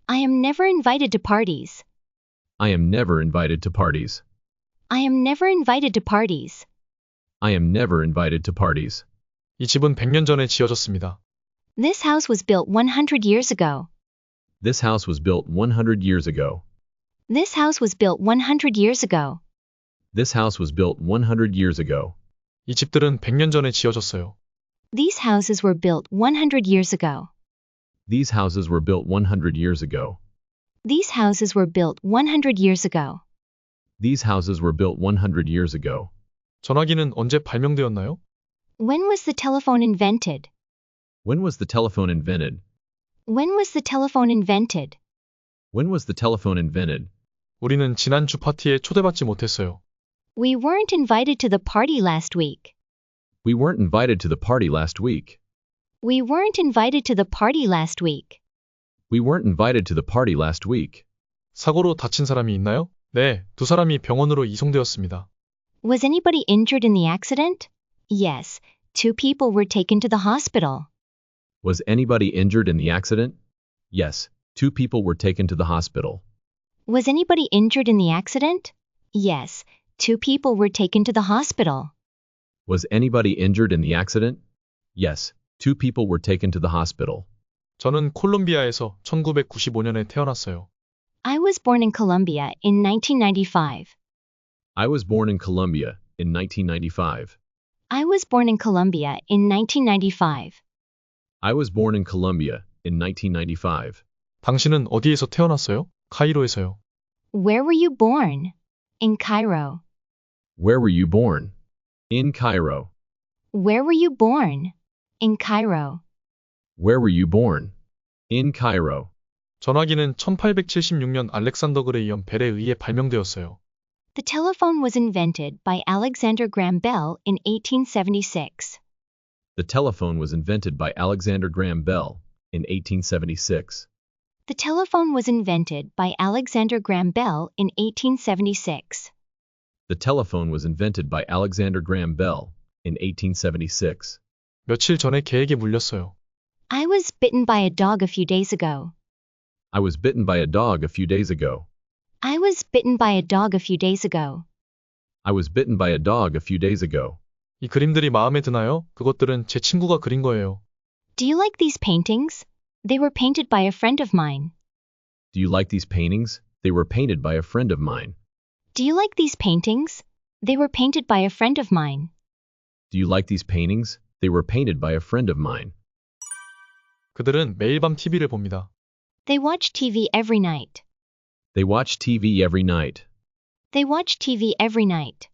I am never invited to parties. I am never invited to parties. I am never invited to parties. I am never invited to parties. 이 집은 100년 전에 지어졌습니다. This house was built 100 years ago. This house was built 100 years ago. This house was built 100 years ago. This house was built 100 years ago. 이 집들은 100년 전에 지어졌어요. These houses were built 100 years ago. These houses were built 100 years ago. These houses were built 100 years ago. These houses were built 100 years ago. 전화기는 언제 발명되었나요? When was the telephone invented? When was the telephone invented? When was the telephone invented? When was the telephone invented? 우리는 지난주 파티에 초대받지 못했어요. We weren't invited to the party last week. We weren't invited to the party last week. We weren't invited to the party last week. We weren't invited to the party last week. 사고로 다친 사람이 있나요? 네, 2사람이 병원으로 이송되었습니다. Was anybody injured in the accident? Yes, 2 people were taken to the hospital. Was anybody injured in the accident? Yes, 2 people were taken to the hospital. Was anybody injured in the accident? Yes, 2 people were taken to the hospital. Was anybody injured in the accident? Yes, 2 people were taken to the hospital. 저는 콜롬비아에서 1995년에 태어났어요. I was born in Colombia in 1995. I was born in Colombia in 1995. I was born in Colombia in 1995. I was born in Colombia in 1995. 당신은 어디에서 태어났어요? 카이로에서요. Where were you born? In Cairo. Where were you born? In Cairo. Where were you born? In Cairo. Where were you born? In Cairo. 전화기는 1876년 알렉산더 그레이엄 벨에 의해 발명되었어요. The telephone was invented by Alexander Graham Bell in 1876. The telephone was invented by Alexander Graham Bell in 1876. The telephone was invented by Alexander Graham Bell in 1876. The telephone was invented by Alexander Graham Bell in 1876. 며칠 전에 개에게 물렸어요. I was bitten by a dog a few days ago. I was bitten by a dog a few days ago. I was bitten by a dog a few days ago. I was bitten by a dog a few days ago. 이 그림들이 마음에 드나요? 그것들은 제 친구가 그린 거예요. Do you like these paintings? They were painted by a friend of mine. Do you like these paintings? They were painted by a friend of mine. Do you like these paintings? They were painted by a friend of mine. Do you like these paintings? They were painted by a friend of mine. 그들은 매일 밤 TV를 봅니다. They watch TV every night. They watch TV every night. They watch TV every night.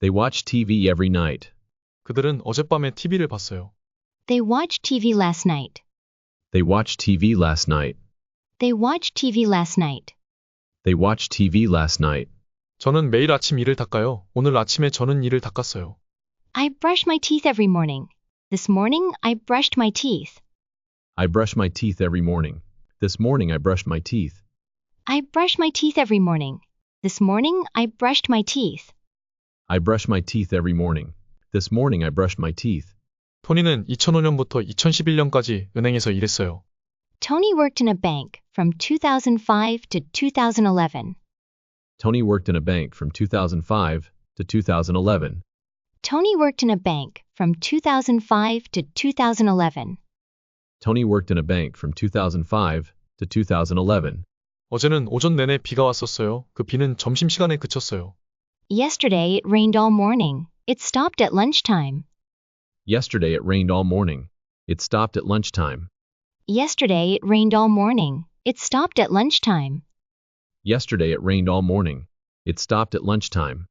They watch TV every night. 그들은 어젯밤에 TV를 봤어요. They watched TV last night. They watched TV last night. They watched TV last night. They watched TV last night. 저는 매일 아침 이를 닦아요. 오늘 아침에 저는 이를 닦았어요. I brush my teeth every morning. This morning I brushed my teeth. I brush my teeth every morning. This morning I brushed my teeth. I brush my teeth every morning. This morning I brushed my teeth. I brush my teeth every morning. This morning I brushed my teeth. 토니는 2005년부터 2011년까지 은행에서 일했어요. Tony worked in a bank from 2005 to 2011. Tony worked in a bank from 2005 to 2011. Tony worked in a bank from 2005 to 2011. Tony worked in a bank from 2005 to 2011. 어제는 오전 내내 비가 왔었어요. 그 비는 점심시간에 그쳤어요. Yesterday it rained all morning. It stopped at lunchtime. Yesterday it rained all morning. It stopped at lunchtime. Yesterday it rained all morning. It stopped at lunchtime. Yesterday it rained all morning. It stopped at lunchtime.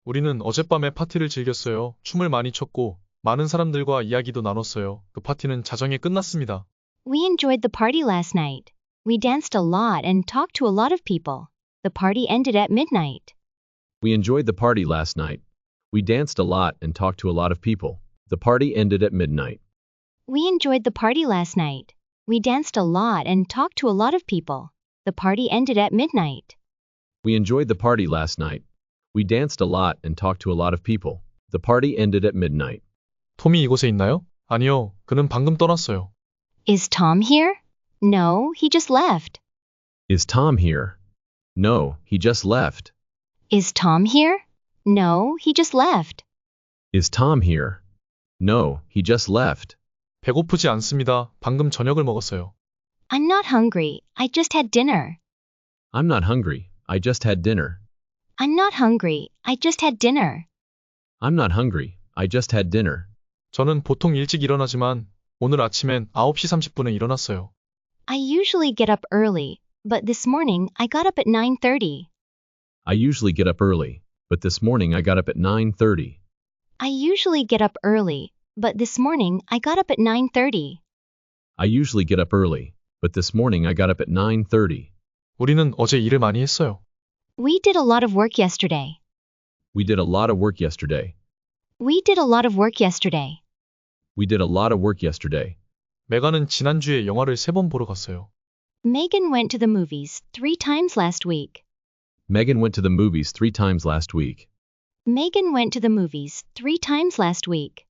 우리는 어젯밤에 파티를 즐겼어요. 춤을 많이 췄고 많은 사람들과 이야기도 나눴어요. 그 파티는 자정에 끝났습니다. We enjoyed the party last night. We danced a lot and talked to a lot of people. The party ended at midnight. We enjoyed the party last night. We danced a lot and talked to a lot of people. The party ended at midnight. We enjoyed the party last night. We danced a lot and talked to a lot of people. The party ended at midnight. We enjoyed the party last night. We danced a lot and talked to a lot of people. The party ended at midnight. 톰이 이곳에 있나요? 아니요. 그는 방금 떠났어요. Is Tom here? No, he just left. Is Tom here? No, he just left. Is Tom here? No, he just left. Is Tom here? No, he just left. 배고프지 않습니다. 방금 저녁을 먹었어요. I'm not hungry. I just had dinner. I'm not hungry. I just had dinner. I'm not hungry. I just had dinner. I'm not hungry. I just had dinner. 저는 보통 일찍 일어나지만 오늘 아침엔 9시 30분에 일어났어요. I usually get up early, but this morning I got up at 9:30. I usually get up early, but this morning I got up at 9:30. I usually get up early, but this morning I got up at 9:30. I usually get up early, but this morning I got up at 9:30. 우리는 어제 일을 많이 했어요. We did a lot of work yesterday. We did a lot of work yesterday. We did a lot of work yesterday. We did a lot of work yesterday. 메가는 지난주에 영화를 3번 보러 갔어요. Megan went to the movies 3 times last week. Megan went to the movies 3 times last week. Megan went to the movies 3 times last week.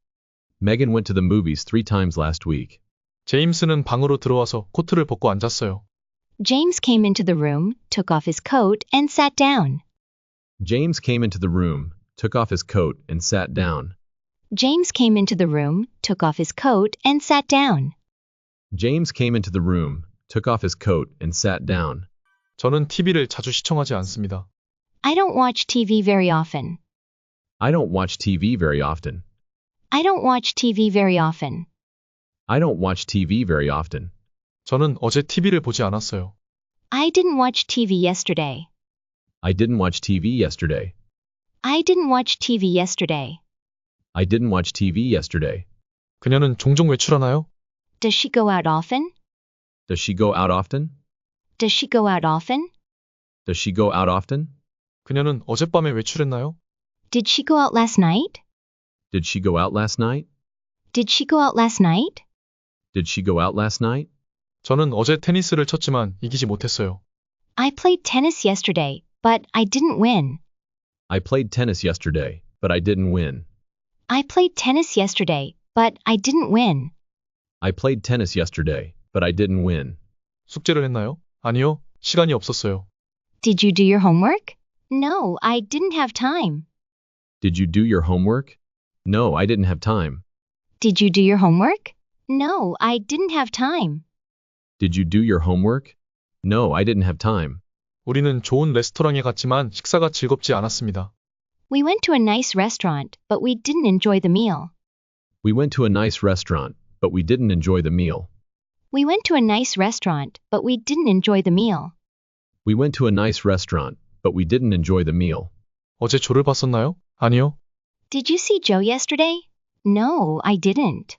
Megan went to the movies 3 times last week. 제임스는 방으로 들어와서 코트를 벗고 앉았어요. James came into the room, took off his coat, and sat down. James came into the room, took off his coat, and sat down. James came into the room, took off his coat, and sat down. James came into the room, took off his coat, and sat down. 저는 TV를 자주 시청하지 않습니다. I don't watch TV very often. I don't watch TV very often. I don't watch TV very often. I don't watch TV very often. 저는 어제 TV를 보지 않았어요. I didn't watch TV yesterday. I didn't watch TV yesterday. I didn't watch TV yesterday. I didn't watch TV yesterday. 그녀는 종종 외출하나요? Does she go out often? Does she go out often? Does she go out often? Does she go out often? 그녀는 어젯밤에 외출했나요? Did she go out last night? Did she go out last night? Did she go out last night? Did she go out last night? 저는 어제 테니스를 쳤지만 이기지 못했어요. I played tennis yesterday, but I didn't win. I played tennis yesterday, but I didn't win. I played tennis yesterday, but I didn't win. I played tennis yesterday, but I didn't win. 숙제를 했나요? 아니요. 시간이 없었어요. Did you do your homework? No, I didn't have time. Did you do your homework? No, I didn't have time. Did you do your homework? No, I didn't have time. Did you do your homework? No, I didn't have time. 우리는 좋은 레스토랑에 갔지만 식사가 즐겁지 않았습니다. We went to a nice restaurant, but we didn't enjoy the meal. We went to a nice restaurant, but we didn't enjoy the meal. We went to a nice restaurant, but we didn't enjoy the meal. We went to a nice restaurant, but we didn't enjoy the meal. 어제 조를 봤었나요? 아니요. Did you see Joe yesterday? No, I didn't.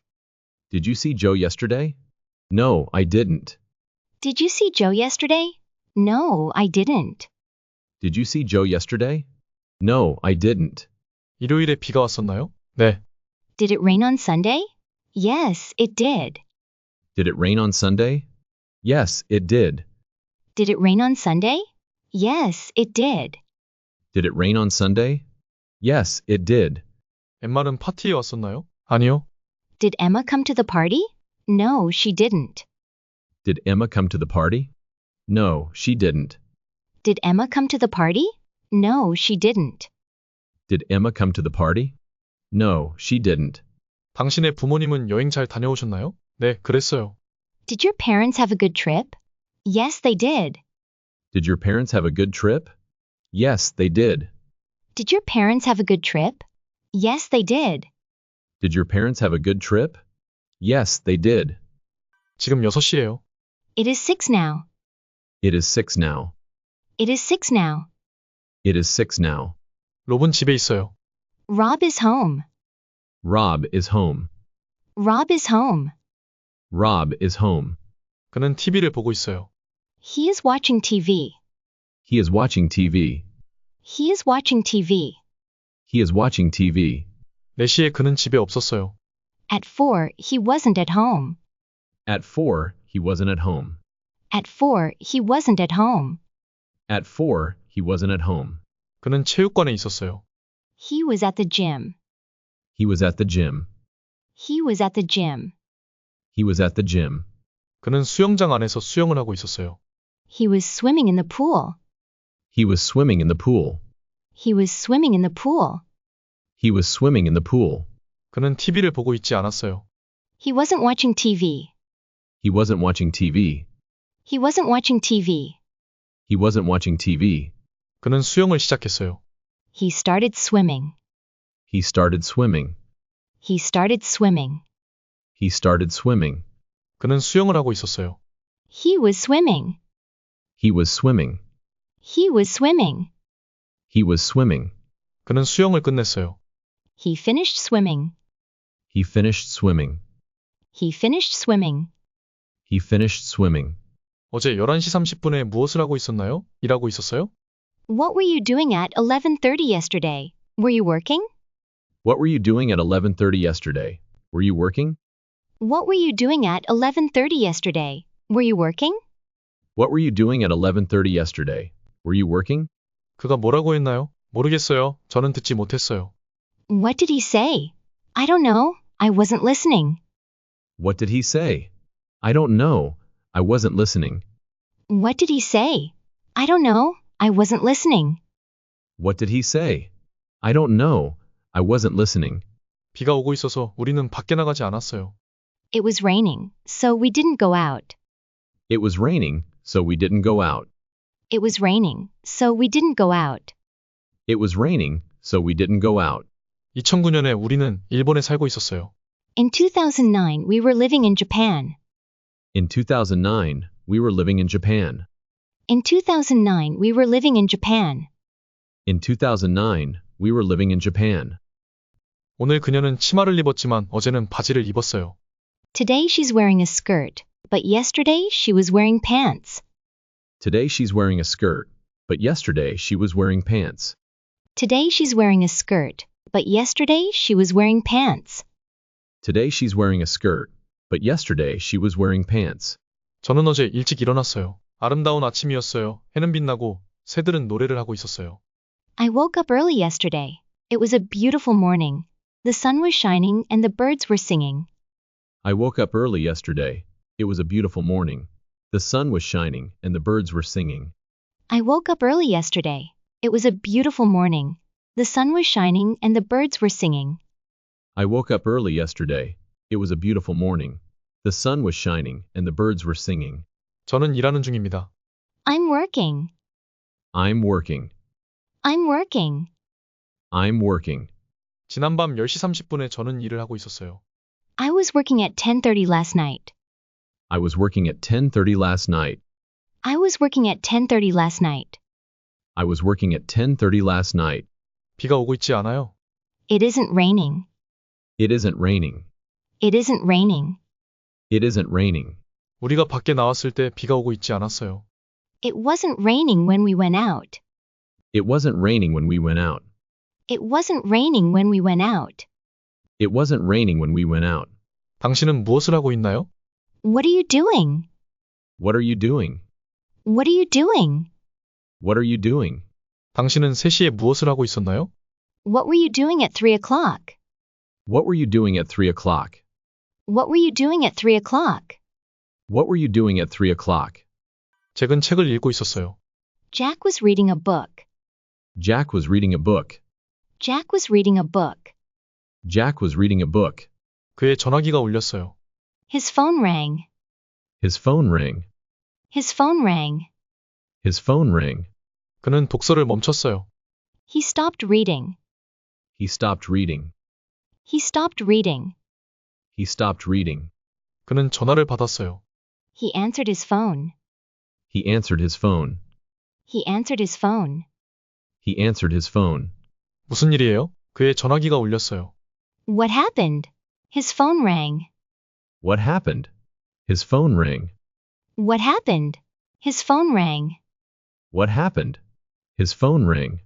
Did you see Joe yesterday? No, I didn't. Did you see Joe yesterday? No, I didn't. Did you see Joe yesterday? No, I didn't. 일요일에 비가 왔었나요? 네. Did it rain on Sunday? Yes, it did. Did it rain on Sunday? Yes, it did. Did it rain on Sunday? Yes, it did. Did it rain on Sunday? Yes, it did. 엠마는 파티에 왔었나요? 아니요. Did Emma come to the party? No, she didn't. Did Emma come to the party? No, she didn't. Did Emma come to the party? No, she didn't. Did Emma come to the party? No, she didn't. 당신의 부모님은 여행 잘 다녀오셨나요? 네, 그랬어요. Did your parents have a good trip? Yes, they did. Did your parents have a good trip? Yes, they did. Did your parents have a good trip? Yes, they did. Did your parents have a good trip? Yes, they did. 지금 6시예요. It is 6 now. It is 6 now. It is 6 now. It is 6 now. 롭은 집에 있어요. Rob is home. Rob is home. Rob is home. Rob is home. 그는 TV를 보고 있어요. He is watching TV. He is watching TV. He is watching TV. He is watching TV. 4시에 그는 집에 없었어요. At 4, he wasn't at home. At 4, he wasn't at home. At 4, he wasn't at home. At 4, he wasn't at home. 그는 체육관에 있었어요. He was at the gym. He was at the gym. He was at the gym. He was at the gym. 그는 수영장 안에서 수영을 하고 있었어요. He was swimming in the pool. He was swimming in the pool. He was swimming in the pool. He was swimming in the pool. 그는 TV를 보고 있지 않았어요. He wasn't watching TV. He wasn't watching TV. He wasn't watching TV. He wasn't watching TV. 그는 수영을 시작했어요. He started swimming. He started swimming. He started swimming. He started swimming. 그는 수영을 하고 있었어요. He was swimming. He was swimming. He was swimming. He was swimming. 그는 수영을 끝냈어요. He finished swimming. He finished swimming. He finished swimming. He finished swimming. 어제 11시 30분에 무엇을 하고 있었나요? 일하고 있었어요? What were you doing at 11:30 yesterday? Were you working? What were you doing at 11:30 yesterday? Were you working? What were you doing at 11:30 yesterday? Were you working? What were you doing at 11:30 yesterday? Were you working? 그가 뭐라고 했나요? 모르겠어요. 저는 듣지 못했어요. What did he say? I don't know. I wasn't listening. What did he say? I don't know. I wasn't listening. What did he say? I don't know. I wasn't listening. What did he say? I don't know. I wasn't listening. 비가 오고 있어서 우리는 밖에 나가지 않았어요. It was raining, so we didn't go out. It was raining, so we didn't go out. It was raining, so we didn't go out. It was raining, so we didn't go out. 2009년에 우리는 일본에 살고 있었어요. In 2009, we were living in Japan. In 2009, we were living in Japan. In 2009, we were living in Japan. In 2009, we were living in Japan. 오늘 그녀는 치마를 입었지만 어제는 바지를 입었어요. Today she's wearing a skirt, but yesterday she was wearing pants. Today she's wearing a skirt, but yesterday she was wearing pants. Today she's wearing a skirt, but yesterday she was wearing pants. Today she's wearing a skirt, but yesterday she was wearing pants. 저는 어제 일찍 일어났어요. 아름다운 아침이었어요. 해는 빛나고 새들은 노래를 하고 있었어요. I woke up early yesterday. It was a beautiful morning. The sun was shining and the birds were singing. I woke up early yesterday. It was a beautiful morning. The sun was shining and the birds were singing. I woke up early yesterday. It was a beautiful morning. The sun was shining and the birds were singing. I woke up early yesterday. It was a beautiful morning. The sun was shining and the birds were singing. 저는 일하는 중입니다. I'm working. I'm working. I'm working. I'm working. 지난밤 10시 30분에 저는 일을 하고 있었어요. I was working at 10:30 last night. I was working at 10:30 last night. I was working at 10:30 last night. I was working at 10:30 last night. 비가 오고 있지 않아요. It isn't raining. It isn't raining. It isn't raining. It isn't raining. 우리가 밖에 나왔을 때 비가 오고 있지 않았어요. It wasn't raining when we went out. It wasn't raining when we went out. It wasn't raining when we went out. It wasn't raining when we went out. 당신은 무엇을 하고 있나요? What are you doing? What are you doing? What are you doing? What are you doing? 당신은 3시에 무엇을 하고 있었나요? What were you doing at 3 o'clock? What were you doing at 3 o'clock? What were you doing at 3 o'clock? What were you doing at 3 o'clock? 잭은 책을 읽고 있었어요. Jack was reading a book. Jack was reading a book. Jack was reading a book. Jack was reading a book. 그의 전화기가 울렸어요. His phone rang. His phone rang. His phone rang. His phone rang. 그는 독서를 멈췄어요. He stopped reading. He stopped reading. He stopped reading. He stopped reading. 그는 전화를 받았어요. He answered his phone. He answered his phone. He answered his phone. He answered his phone. 무슨 일이에요? 그의 전화기가 울렸어요. What happened? His phone rang. What happened? His phone rang. What happened? His phone rang. What happened? His phone rang.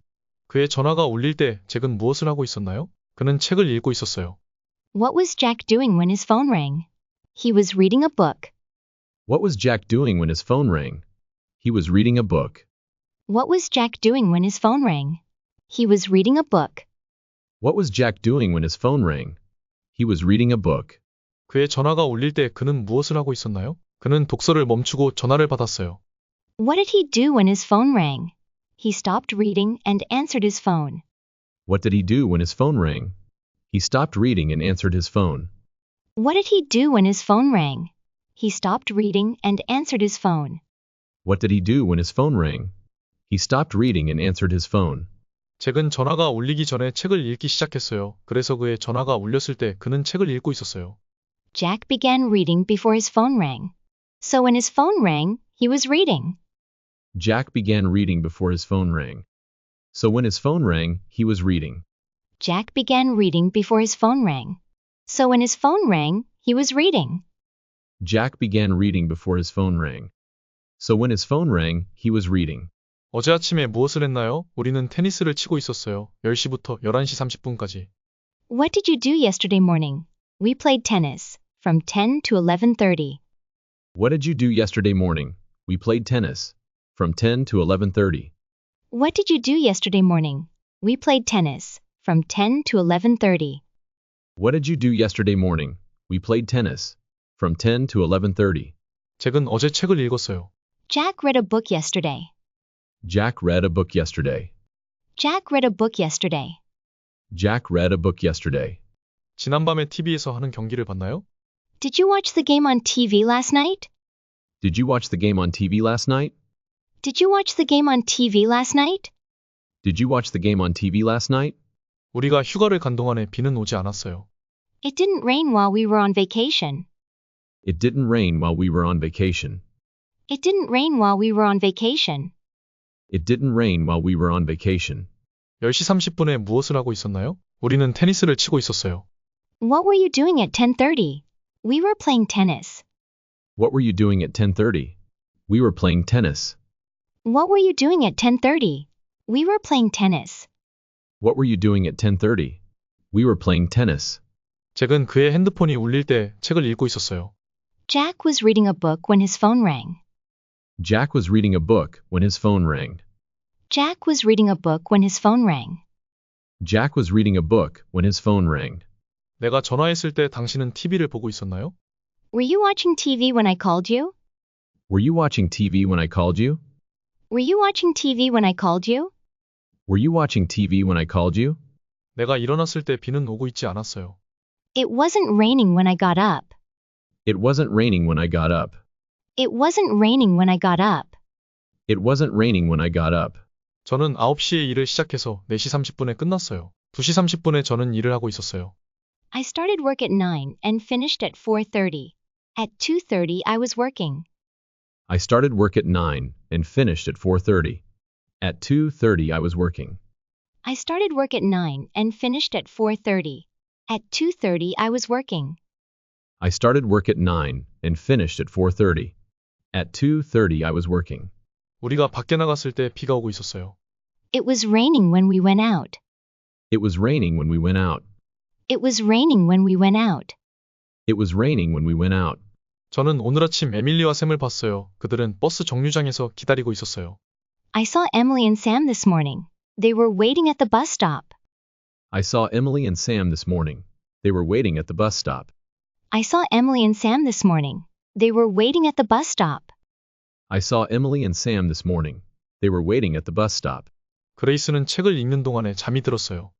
그의 전화가 울릴 때 잭은 무엇을 하고 있었나요? 그는 책을 읽고 있었어요. What was Jack doing when his phone rang? He was reading a book. What was Jack doing when his phone rang? He was reading a book. What was Jack doing when his phone rang? He was reading a book. What was Jack doing when his phone rang? He was reading a book. 그의 전화가 울릴 때 그는 무엇을 하고 있었나요? 그는 독서를 멈추고 전화를 받았어요. What did he do when his phone rang? He stopped reading and answered his phone. What did he do when his phone rang? He stopped reading and answered his phone. What did he do when his phone rang? He stopped reading and answered his phone. What did he do when his phone rang? He stopped reading and answered his phone. 잭은 전화가 울리기 전에 책을 읽기 시작했어요. 그래서 그의 전화가 울렸을 때 그는 책을 읽고 있었어요. Jack began reading before his phone rang. So when his phone rang, he was reading. Jack began reading before his phone rang. So when his phone rang, he was reading. Jack began reading before his phone rang. So when his phone rang, he was reading. Jack began reading before his phone rang. So when his phone rang, he was reading. 어제 아침에 무엇을 했나요? 우리는 테니스를 치고 있었어요. 10시부터 11시 30분까지. What did you do yesterday morning? We played tennis from 10 to 11:30. What did you do yesterday morning? We played tennis. From 10 to 11:30. What did you do yesterday morning? We played tennis from 10 to 11:30. What did you do yesterday morning? We played tennis. From 10 to 11:30. 잭은 어제 책을 읽었어요. Jack read a book yesterday. Jack read a book yesterday. Jack read a book yesterday. Jack read a book yesterday. 지난밤에 TV에서 하는 경기를 봤나요? Did you watch the game on TV last night? Did you watch the game on TV last night? Did you watch the game on TV last night? Did you watch the game on TV last night? 우리가 휴가를 간 동안에 비는 오지 않았어요. It didn't rain while we were on vacation. It didn't rain while we were on vacation. It didn't rain while we were on vacation. It didn't rain while we were on vacation. 10시 30분에 무엇을 하고 있었나요? 우리는 테니스를 치고 있었어요. What were you doing at 10:30? We were playing tennis. What were you doing at 10:30? We were playing tennis. What were you doing at 10:30? We were playing tennis. What were you doing at 10:30? We were playing tennis. 잭은 그의 핸드폰이 울릴 때 책을 읽고 있었어요. Jack was reading a book when his phone rang. Jack was reading a book when his phone rang. Jack was reading a book when his phone rang. Jack was reading a book when his phone rang. 내가 전화했을 때 당신은 TV를 보고 있었나요? Were you watching TV when I called you? Were you watching TV when I called you? Were you watching TV when I called you? Were you watching TV when I called you? 내가 일어났을 때 비는 오고 있지 않았어요. It wasn't raining when I got up. It wasn't raining when I got up. It wasn't raining when I got up. It wasn't raining when I got up. 저는 9시에 일을 시작해서 4시 30분에 끝났어요. 2시 30분에 저는 일을 하고 있었어요. I started work at 9 and finished at 4:30. At 2:30 I was working. I started work at 9 and finished at 4:30. At 2:30 I was working. I started work at 9 and finished at 4:30. At 2:30 I was working. I started work at 9 and finished at 4:30. At 2:30 I was working. 우리가 밖에 나갔을 때 비가 오고 있었어요. It was raining when we went out. It was raining when we went out. It was raining when we went out. It was raining when we went out. 저는 오늘 아침 에밀리와 샘을 봤어요. 그들은 버스 정류장에서 기다리고 있었어요. I saw Emily and Sam this morning. They were waiting at the bus stop. I saw Emily and Sam this morning. They were waiting at the bus stop. I saw Emily and Sam this morning. They were waiting at the bus stop. I saw Emily and Sam this morning. They were waiting at the bus stop. 그레이스는 책을 읽는 동안에 잠이 들었어요.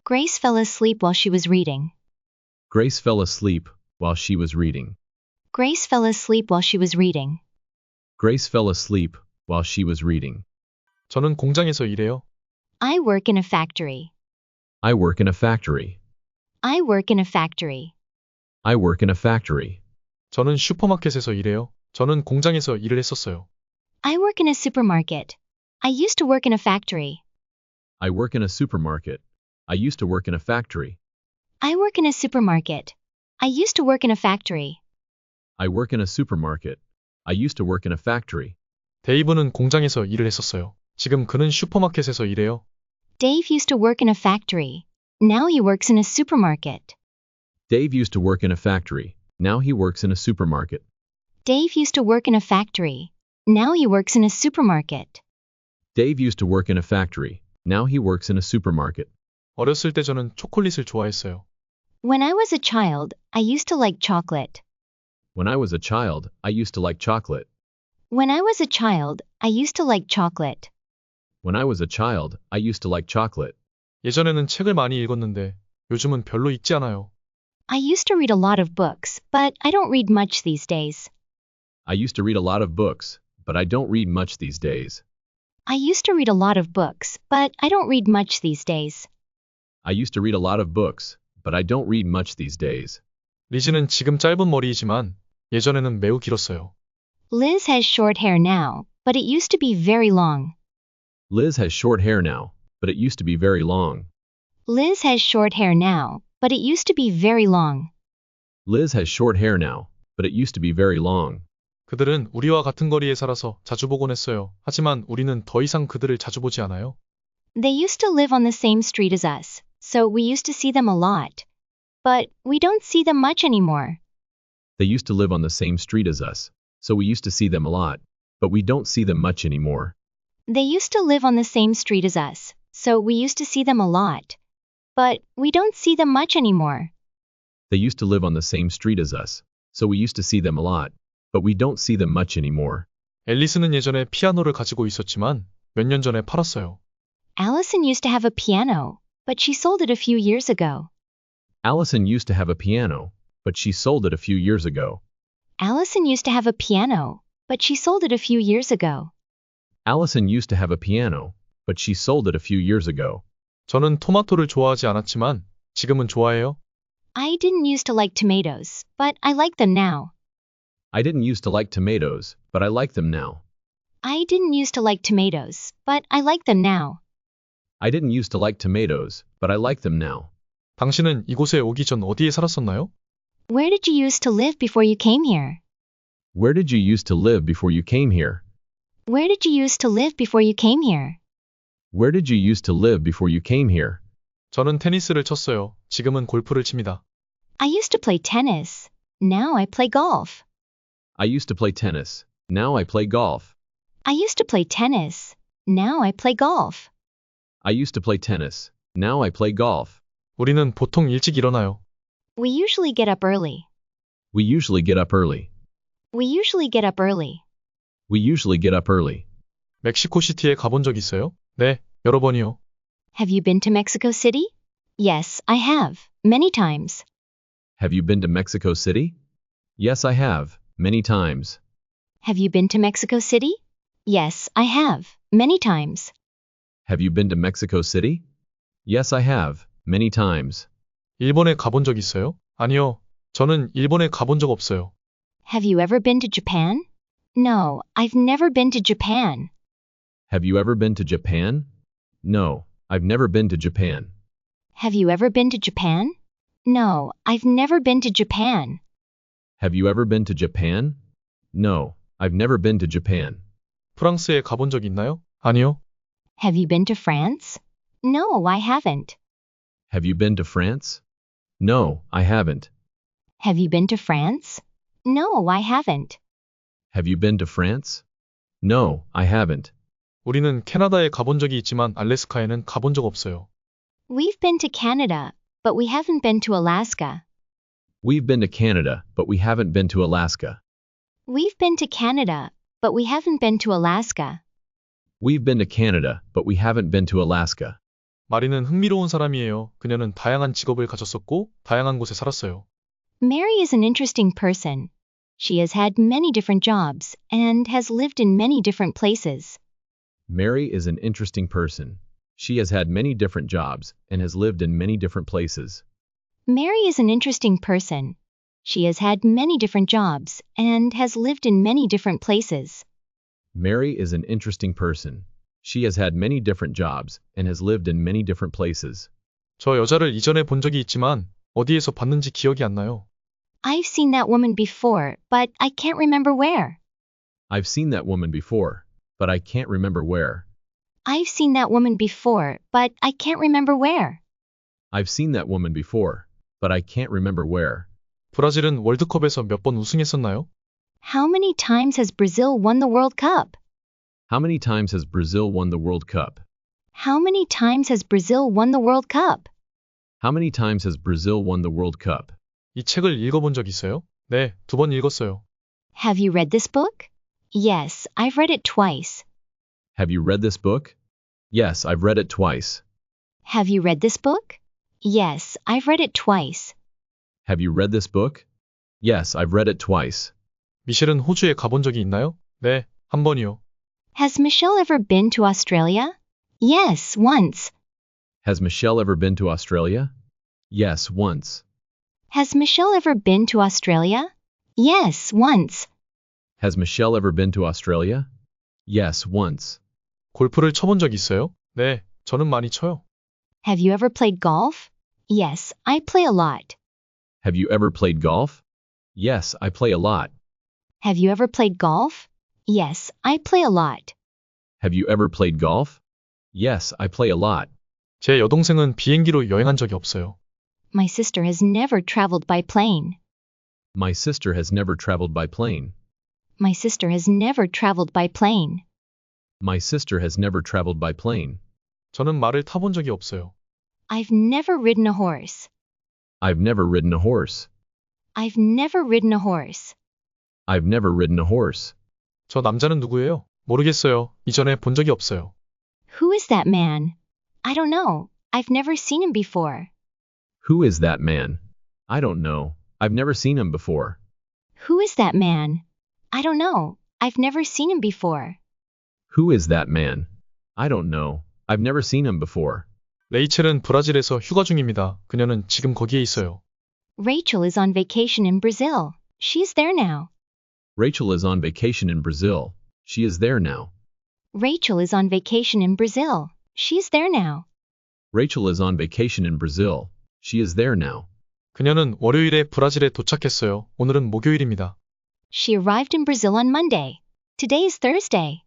Grace fell asleep while she was reading. Grace fell asleep while she was reading. Grace fell asleep while she was reading. Grace fell asleep while she was reading. 저는 공장에서 일해요. I work in a factory. I work in a factory. I work in a factory. I work in a factory. 저는 슈퍼마켓에서 일해요. 저는 공장에서 일을 했었어요. I work in a supermarket. I used to work in a factory. I work in a supermarket. I used to work in a factory. I work in a supermarket. I used to work in a factory. I work in a supermarket. I used to work in a factory. 데이브는 공장에서 일을 했었어요. 지금 그는 슈퍼마켓에서 일해요. Dave used to work in a factory. Now he works in a supermarket. Dave used to work in a factory. Now he works in a supermarket. Dave used to work in a factory. Now he works in a supermarket. Dave used to work in a factory. Now he works in a supermarket. 어렸을 때 저는 초콜릿을 좋아했어요. When I was a child, I used to like chocolate. When I was a child, I used to like chocolate. When I was a child, I used to like chocolate. When I was a child, I used to like chocolate. 예전에는 책을 많이 읽었는데 요즘은 별로 읽지 않아요. I used to read a lot of books, but I don't read much these days. I used to read a lot of books, but I don't read much these days. I used to read a lot of books, but I don't read much these days. I used to read a lot of books, but I don't read much these days. 리즈는 지금 짧은 머리이지만 예전에는 매우 길었어요. Liz has short hair now, but it used to be very long. Liz has short hair now, but it used to be very long. Liz has short hair now, but it used to be very long. Liz has short hair now, but it used to be very long. 그들은 우리와 같은 거리에 살아서 자주 보곤 했어요. 하지만 우리는 더 이상 그들을 자주 보지 않아요. They used to live on the same street as us, so we used to see them a lot. But we don't see them much anymore. They used to live on the same street as us, so we used to see them a lot, but we don't see them much anymore. They used to live on the same street as us, so we used to see them a lot. But we don't see them much anymore. They used to live on the same street as us, so we used to see them a lot, but we don't see them much anymore. 앨리스는 예전에 피아노를 가지고 있었지만 몇 년 전에 팔았어요. Allison used to have a piano, but she sold it a few years ago. Allison used to have a piano, but she sold it a few years ago. Allison used to have a piano, but she sold it a few years ago. Allison used to have a piano, but she sold it a few years ago. 저는 토마토를 좋아하지 않았지만 지금은 좋아해요. I didn't used to like tomatoes, but I like them now. I didn't used to like tomatoes, but I like them now. I didn't used to like tomatoes, but I like them now. I didn't used to like tomatoes, but I like them now. 당신은 이곳에 오기 전 어디에 살았었나요? Where did you used to live before you came here? Where did you used to live before you came here? Where did you used to live before you came here? Where did you used to live before you came here? 저는 테니스를 쳤어요. 지금은 골프를 칩니다. I used to play tennis. Now I play golf. I used to play tennis. Now I play golf. I used to play tennis. Now I play golf. I used to play tennis. Now I play golf. 우리는 보통 일찍 일어나요. We usually get up early. We usually get up early. We usually get up early. We usually get up early. 멕시코시티에 가본 적 있어요? 네, 여러 번이요. Have you been to Mexico City? Yes, I have. Many times. Have you been to Mexico City? Yes, I have. Many times. Have you been to Mexico City? Yes, I have. Many times. Have you been to Mexico City? Yes, I have. Many times. 일본에 가본 적 있어요? 아니요. 저는 일본에 가본 적 없어요. Have you ever been to Japan? No, I've never been to Japan. Have you ever been to Japan? No, I've never been to Japan. Have you ever been to Japan? No, I've never been to Japan. Have you ever been to Japan? No, I've never been to Japan. 프랑스에 가본 적 있나요? 아니요. Have you been to France? No, I haven't. Have you been to France? No, I haven't. Have you been to France? No, I haven't. Have you been to France? No, I haven't. 우리는 캐나다에 가본 적이 있지만 알래스카에는 가본 적 없어요. We've been to Canada, but we haven't been to Alaska. We've been to Canada, but we haven't been to Alaska. We've been to Canada, but we haven't been to Alaska. We've been to Canada, but we haven't been to Alaska. 마리는 흥미로운 사람이에요. 그녀는 다양한 직업을 가졌었고 다양한 곳에 살았어요. Mary is an interesting person. She has had many different jobs and has lived in many different places. Mary is an interesting person. She has had many different jobs and has lived in many different places. Mary is an interesting person. She has had many different jobs and has lived in many different places. Mary is an interesting person. She has had many different jobs and has lived in many different places. 저 여자를 이전에 본 적이 있지만 어디에서 봤는지 기억이 안 나요. I've seen that woman before, but I can't remember where. I've seen that woman before, but I can't remember where. I've seen that woman before, but I can't remember where. I've seen that woman before, but I can't remember where. 브라질은 월드컵에서 몇 번 우승했었나요? How many times has Brazil won the World Cup? How many times has Brazil won the World Cup? How many times has Brazil won the World Cup? How many times has Brazil won the World Cup? 이 책을 읽어본 적 있어요? 네, 2번 읽었어요. Have you read this book? Yes, I've read it twice. Have you read this book? Yes, I've read it twice. Have you read this book? Yes, I've read it twice. Have you read this book? Yes, I've read it twice. 미셸은 호주에 가본 적이 있나요? 네, 한 번이요. Has Michelle ever been to Australia? Yes, once. Has Michelle ever been to Australia? Yes, once. Has Michelle ever been to Australia? Yes, once. Has Michelle ever been to Australia? Yes, once. 골프를 쳐본 적 있어요? 네, 저는 많이 쳐요. Have you ever played golf? Yes, I play a lot. Have you ever played golf? Yes, I play a lot. Have you ever played golf? Yes, I play a lot. Have you ever played golf? Yes, I play a lot. 제 여동생은 비행기로 여행한 적이 없어요. My sister has never traveled by plane. My sister has never traveled by plane. My sister has never traveled by plane. My sister has never traveled by plane. 저는 말을 타본 적이 없어요. I've never ridden a horse. I've never ridden a horse. I've never ridden a horse. I've never ridden a horse. 저 남자는 누구예요? 모르겠어요. 이전에 본 적이 없어요. Who is that man? I don't know. I've never seen him before. Who is that man? I don't know. I've never seen him before. Who is that man? I don't know. I've never seen him before. Who is that man? I don't know. I've never seen him before. 레이첼은 브라질에서 휴가 중입니다. 그녀는 지금 거기에 있어요. Rachel is on vacation in Brazil. She's there now. Rachel is on vacation in Brazil. She is there now. Rachel is on vacation in Brazil. She's there now. Rachel is on vacation in Brazil. She is there now. 그녀는 월요일에 브라질에 도착했어요. 오늘은 목요일입니다. She arrived in Brazil on Monday. Today is Thursday.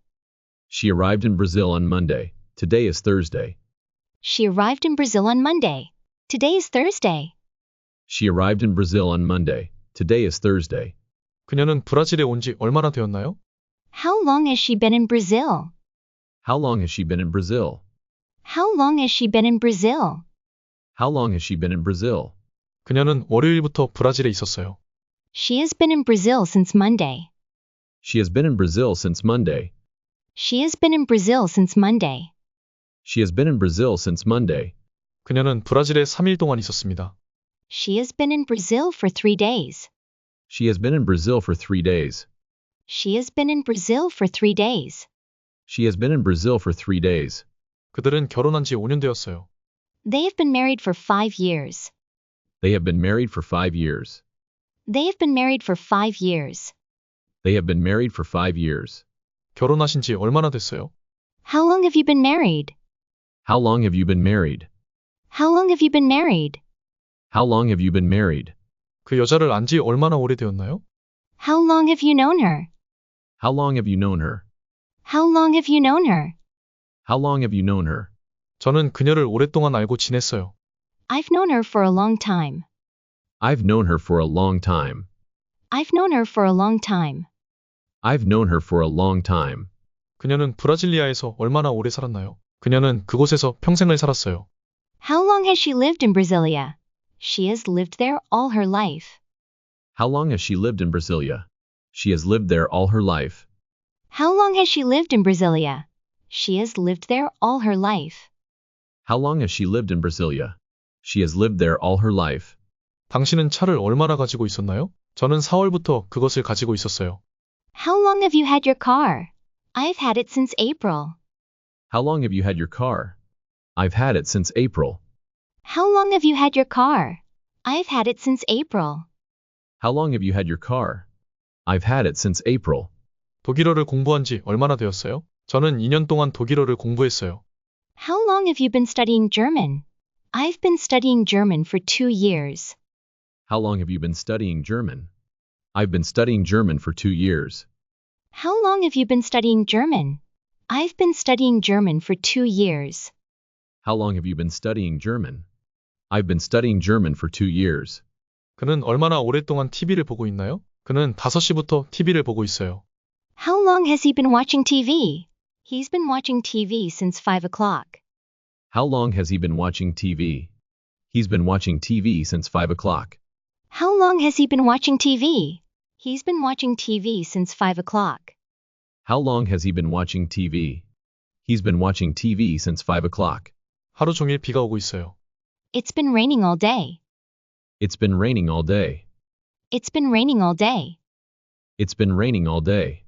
She arrived in Brazil on Monday. Today is Thursday. She arrived in Brazil on Monday. Today is Thursday. She arrived in Brazil on Monday. Today is Thursday. 그녀는 브라질에 온 지 얼마나 되었나요? How long has she been in Brazil? How long has she been in Brazil? How long has she been in Brazil? How long has she been in Brazil? 그녀는 월요일부터 브라질에 있었어요. She has been in Brazil since Monday. She has been in Brazil since Monday. She has been in Brazil since Monday. She has been in Brazil since Monday. 그녀는 브라질에 3일 동안 있었습니다. She has been in Brazil for 3 days. She has been in Brazil for 3 days. She has been in Brazil for 3 days. She has been in Brazil for 3 days. 그들은 결혼한 지 5년 되었어요. They have been married for 5 years. They have been married for 5 years. They have been married for 5 years. They have been married for 5 years. 결혼하신 지 얼마나 됐어요? How long have you been married? How long have you been married? How long have you been married? How long have you been married? 그 여자를 안 지 얼마나 오래되었나요? How long have you known her? How long have you known her? How long have you known her? How long have you known her? 저는 그녀를 오랫동안 알고 지냈어요. I've known her for a long time. I've known her for a long time. I've known her for a long time. I've known her for a long time. 그녀는 브라질리아에서 얼마나 오래 살았나요? 그녀는 그곳에서 평생을 살았어요. How long has she lived in Brasilia? She has lived there all her life. How long has she lived in Brasilia? She has lived there all her life. How long has she lived in Brasilia? She has lived there all her life. How long has she lived in Brasilia? She has lived there all her life. 당신은 차를 얼마나 가지고 있었나요? 저는 4월부터 그것을 가지고 있었어요. How long have you had your car? I've had it since April. How long have you had your car? I've had it since April. How long have you had your car? I've had it since April. How long have you had your car? I've had it since April. 독일어를 공부한 지 얼마나 되었어요? 저는 2년 동안 독일어를 공부했어요. How long have you been studying German? I've been studying German for 2 years. How long have you been studying German? I've been studying German for 2 years. How long have you been studying German? I've been studying German for 2 years. How long have you been studying German? I've been studying German for 2 years. 그는 얼마나 오랫동안 TV를 보고 있나요? 그는 5시부터 TV를 보고 있어요. How long has he been watching TV? He's been watching TV since 5 o'clock. How long has he been watching TV? He's been watching TV since 5 o'clock. How long has he been watching TV? He's been watching TV since 5 o'clock. How long has he been watching TV? He's been watching TV since 5 o'clock. 하루 종일 비가 오고 있어요. It's been raining all day. It's been raining all day. It's been raining all day. It's been raining all day.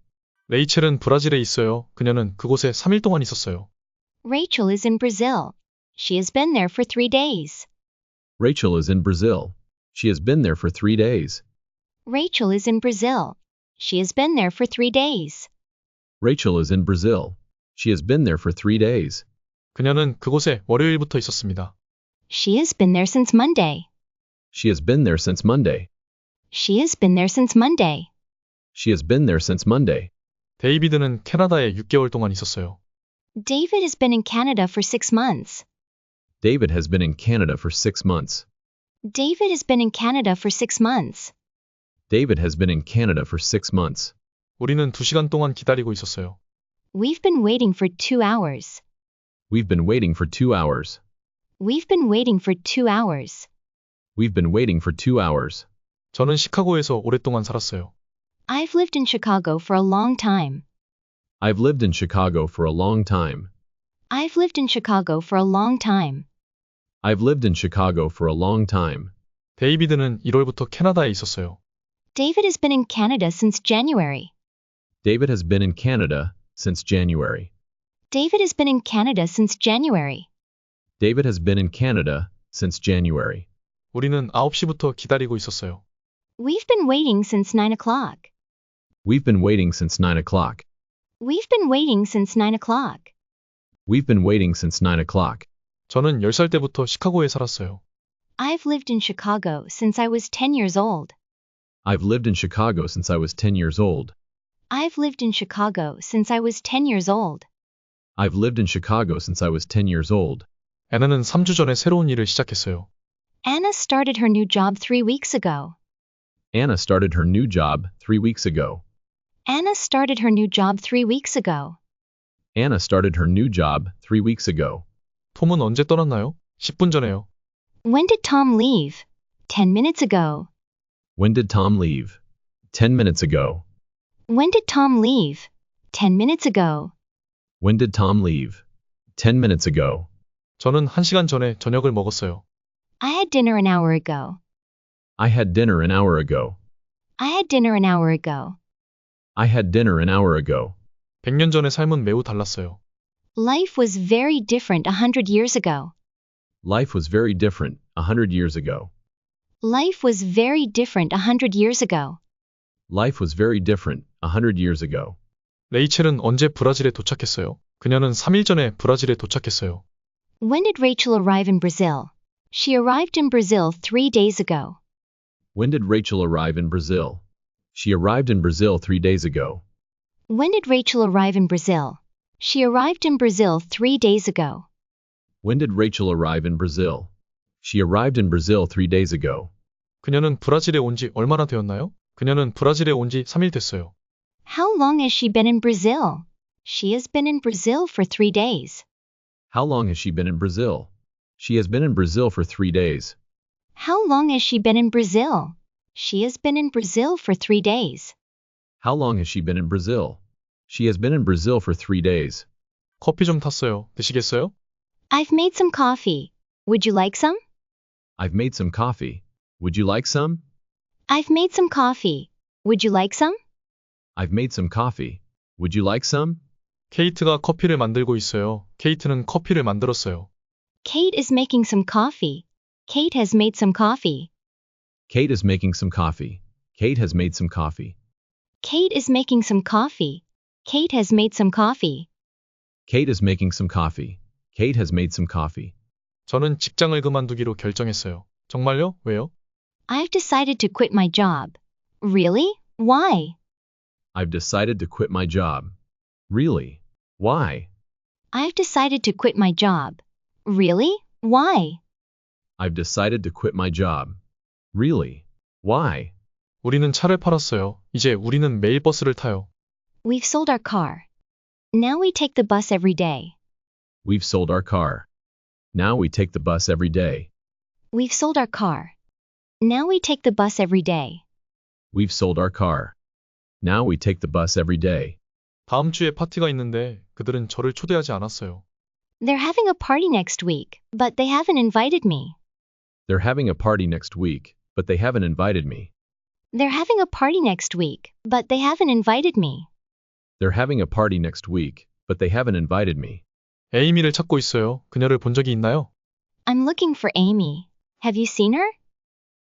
레이첼은 브라질에 있어요. 그녀는 그곳에 3일 동안 있었어요. Rachel is in Brazil. She has been there for 3 days. Rachel is in Brazil. She has been there for 3 days. Rachel is in Brazil. She has been there for 3 days. Rachel is in Brazil. She has been there for 3 days. 그녀는 그곳에 월요일부터 있었습니다. She has been there since Monday. She has been there since Monday. She has been there since Monday. She has been there since Monday. 데이비드는 캐나다에 6개월 동안 있었어요. David has been in Canada for 6 months. David has been in Canada for 6 months. David has been in Canada for 6 months. David has been in Canada for 6 months. 우리는 2시간 동안 기다리고 있었어요. We've been waiting for 2 hours. We've been waiting for 2 hours. We've been waiting for 2 hours. We've been waiting for 2 hours. 저는 시카고에서 오랫동안 살았어요. I've lived in Chicago for a long time. I've lived in Chicago for a long time. I've lived in Chicago for a long time. I've lived in Chicago for a long time. 데이비드는 1월부터 캐나다에 있었어요. David has been in Canada since January. David has been in Canada since January. David has been in Canada since January. David has been in Canada since January. 우리는 9시부터 기다리고 있었어요. We've been waiting since 9 o'clock. We've been waiting since 9 o'clock. We've been waiting since 9 o'clock. We've been waiting since 9 o'clock. 저는 10살 때부터 시카고에 살았어요. I've lived in Chicago since I was 10 years old. I've lived in Chicago since I was 10 years old. I've lived in Chicago since I was 10 years old. I've lived in Chicago since I was 10 years old. 애나는 3주 전에 새로운 일을 시작했어요. Anna started her new job 3 weeks ago. Anna started her new job 3 weeks ago. Anna started her new job 3 weeks ago. Anna started her new job 3 weeks ago. 톰은 언제 떠났나요? 10분 전에요. When did Tom leave? 10 minutes ago. When did Tom leave? 10 minutes ago. When did Tom leave? 10 minutes ago. When did Tom leave? 10 minutes ago. 저는 1시간 전에 저녁을 먹었어요. I had dinner an hour ago. I had dinner an hour ago. I had dinner an hour ago. I had dinner an hour ago. 100년 전의 삶은 매우 달랐어요. Life was very different 100 years ago. Life was very different 100 years ago. Life was very different 100 years ago. Life was very different 100 years ago. 레이첼은 언제 브라질에 도착했어요? 그녀는 3일 전에 브라질에 도착했어요. When did Rachel arrive in Brazil? She arrived in Brazil 3 days ago. When did Rachel arrive in Brazil? She arrived in Brazil 3 days ago. When did Rachel arrive in Brazil? She arrived in Brazil 3 days ago. When did Rachel arrive in Brazil? She arrived in Brazil 3 days ago. 그녀는 브라질에 온 지 얼마나 되었나요? 그녀는 브라질에 온 지 3일 됐어요. How long has she been in Brazil? She has been in Brazil for 3 days. How long has she been in Brazil? She has been in Brazil for 3 days. How long has she been in Brazil? She has been in Brazil for 3 days. How long has she been in Brazil? She has been in Brazil for 3 days. 커피 좀 탔어요. 드시겠어요? I've made some coffee. Would you like some? I've made some coffee. Would you like some? I've made some coffee. Would you like some? I've made some coffee. Would you like some? 케이트가 커피를 만들고 있어요. 케이트는 커피를 만들었어요. Kate is making some coffee. Kate has made some coffee. Kate is making some coffee. Kate has made some coffee. Kate is making some coffee. Kate has made some coffee. Kate is making some coffee. Kate has made some coffee. 저는 직장을 그만두기로 결정했어요. 정말요? 왜요? I've decided to quit my job. Really? Why? I've decided to quit my job. Really? Why? I've decided to quit my job. Really? Why? I've decided to quit my job. Really? Why? 우리는 차를 팔았어요. 이제 우리는 매일 버스를 타요. We've sold our car. Now we take the bus every day. We've sold our car. Now we take the bus every day. We've sold our car. Now we take the bus every day. We've sold our car. Now we take the bus every day. 다음 주에 파티가 있는데 그들은 저를 초대하지 않았어요. They're having a party next week, but they haven't invited me. They're having a party next week, but they haven't invited me. They're having a party next week, but they haven't invited me. They're having a party next week, but they haven't invited me. 에이미를 찾고 있어요. 그녀를 본 적이 있나요? I'm looking for Amy. Have you seen her?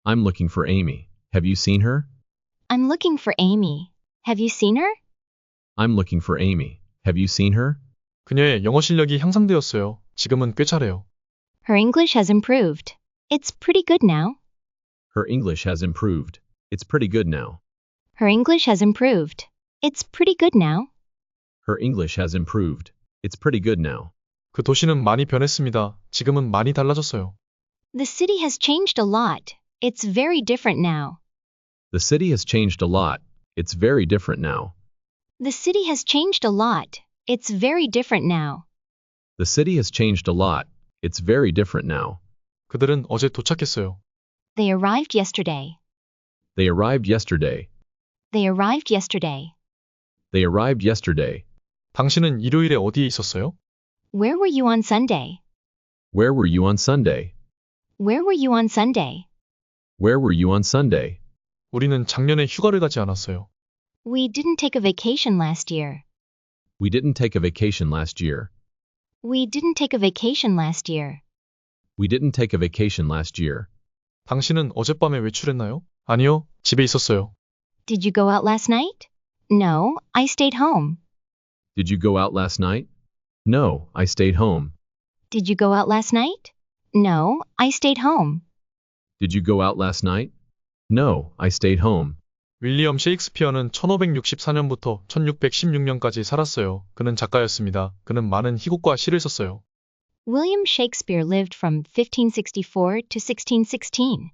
I'm looking for Amy. Have you seen her? I'm looking for Amy. Have you seen her? I'm looking for Amy. Have you seen her? 그녀의 영어 실력이 향상되었어요. 지금은 꽤 잘해요. Her English has improved. It's pretty good now. Her English has improved. It's pretty good now. Her English has improved. It's pretty good now. Her English has improved. It's pretty good now. 그 도시는 많이 변했습니다. 지금은 많이 달라졌어요. The city has changed a lot. It's very different now. The city has changed a lot. It's very different now. The city has changed a lot. It's very different now. The city has changed a lot. It's very different now. 그들은 어제 도착했어요. They arrived yesterday. They arrived yesterday. They arrived yesterday. They arrived yesterday. 당신은 일요일에 어디에 있었어요? Where were you on Sunday? Where were you on Sunday? Where were you on Sunday? Where were you on Sunday? 우리는 작년에 휴가를 가지 않았어요. We didn't take a vacation last year. We didn't take a vacation last year. We didn't take a vacation last year. We didn't take a vacation last year. 당신은 어젯밤에 외출했나요? 아니요, 집에 있었어요. Did you go out last night? No, I stayed home. Did you go out last night? No, I stayed home. Did you go out last night? No, I stayed home. Did you go out last night? No, I stayed home. 윌리엄 셰익스피어는 1564년부터 1616년까지 살았어요. 그는 작가였습니다. 그는 많은 희곡과 시를 썼어요. William Shakespeare lived from 1564 to 1616.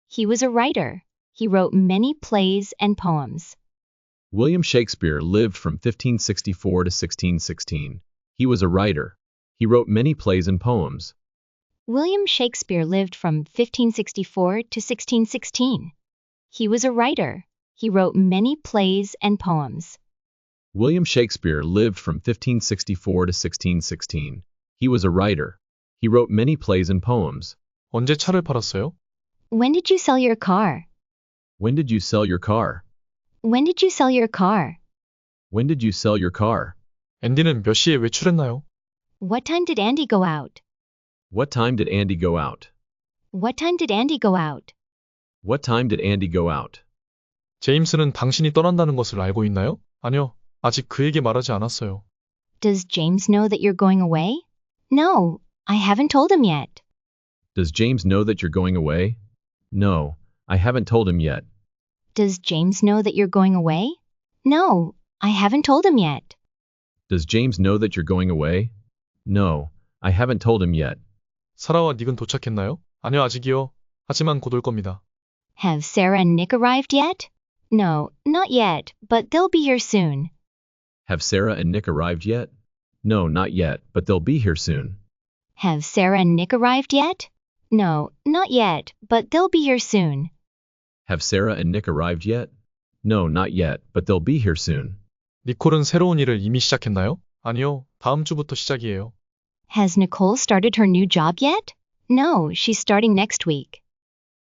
He was a writer. He wrote many plays and poems. William Shakespeare lived from 1564 to 1616. He was a writer. He wrote many plays and poems. William Shakespeare lived from 1564 to 1616. He was a writer. He wrote many plays and poems. William Shakespeare lived from 1564 to 1616. He was a writer. He wrote many plays and poems. 언제 차를 팔았어요? When did you sell your car? When did you sell your car? When did you sell your car? When did you sell your car? 앤디는 몇 시에 외출했나요? What time did Andy go out? What time did Andy go out? What time did Andy go out? What time did Andy go out? 제임스는 당신이 떠난다는 것을 알고 있나요? 아니요. 아직 그에게 말하지 않았어요. Does James know that you're going away? No, I haven't told him yet. Does James know that you're going away? No, I haven't told him yet. Does James know that you're going away? No, I haven't told him yet. Does James know that you're going away? No, I haven't told him yet. 사라와 닉은 도착했나요? 아니요, 아직이요. 하지만 곧 올 겁니다. Have Sarah and Nick arrived yet? No, not yet, but they'll be here soon. Have Sarah and Nick arrived yet? No, not yet, but they'll be here soon. Have Sarah and Nick arrived yet? No, not yet, but they'll be here soon. Have Sarah and Nick arrived yet? No, not yet, but they'll be here soon. 니콜은 새로운 일을 이미 시작했나요? 아니요, 다음 주부터 시작이에요. Has Nicole started her new job yet? No, she's starting next week.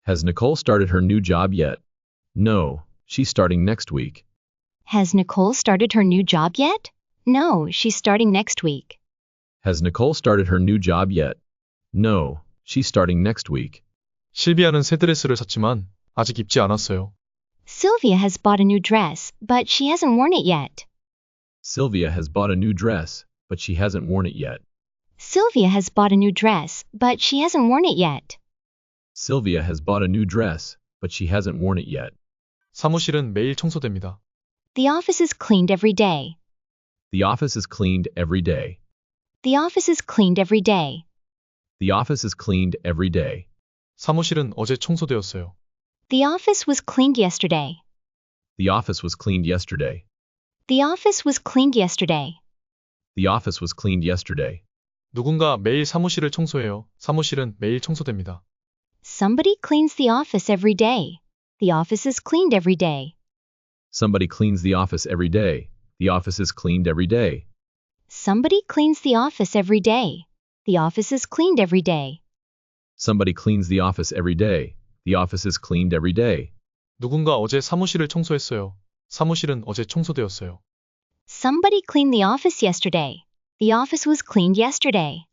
Has Nicole started her new job yet? No, she's starting next week. Has Nicole started her new job yet? No, she's starting next week. Has Nicole started her new job yet? No, she's starting next week. 실비아는 새 드레스를 샀지만 아직 입지 않았어요. Sylvia has bought a new dress, but she hasn't worn it yet. Sylvia has bought a new dress, but she hasn't worn it yet. Sylvia has bought a new dress, but she hasn't worn it yet. Sylvia has bought a new dress, but she hasn't worn it yet. 사무실은 매일 청소됩니다. The office is cleaned every day. The office is cleaned every day. The office is cleaned every day. The office is cleaned every day. 사무실은 어제 청소되었어요. The office was cleaned yesterday. The office was cleaned yesterday. The office was cleaned yesterday. The office was cleaned yesterday. 누군가 매일 사무실을 청소해요. 사무실은 매일 청소됩니다. Somebody cleans the office every day. The office is cleaned every day. Somebody cleans the office every day. The office is cleaned every day. Somebody cleans the office every day. The office is cleaned every day. Somebody cleans the office every day. The office is cleaned every day. 누군가 어제 사무실을 청소했어요. 사무실은 어제 청소되었어요. Somebody cleaned the office yesterday. The office was cleaned yesterday.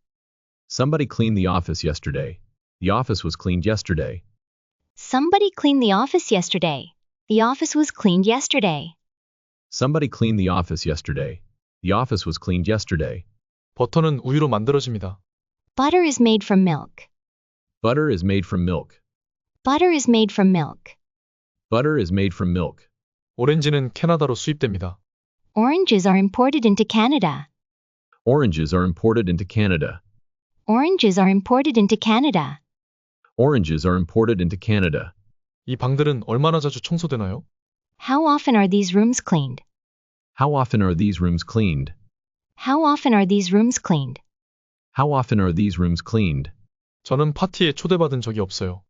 Somebody cleaned the office yesterday. The office was cleaned yesterday. Somebody cleaned the office yesterday. The office was cleaned yesterday. Somebody cleaned the office yesterday. The office was cleaned yesterday. 버터는 우유로 만들어집니다. Butter is made from milk. Butter is made from milk. Butter is made from milk. Butter is made from milk. 오렌지는 캐나다로 수입됩니다. Oranges are imported into Canada. Oranges are imported into Canada. Oranges are imported into Canada. Oranges are imported into Canada. 이 방들은 얼마나 자주 청소되나요? How often are these rooms cleaned? How often are these rooms cleaned? How often are these rooms cleaned? How often are these rooms cleaned? 저는 파티에 초대받은 적이 없어요.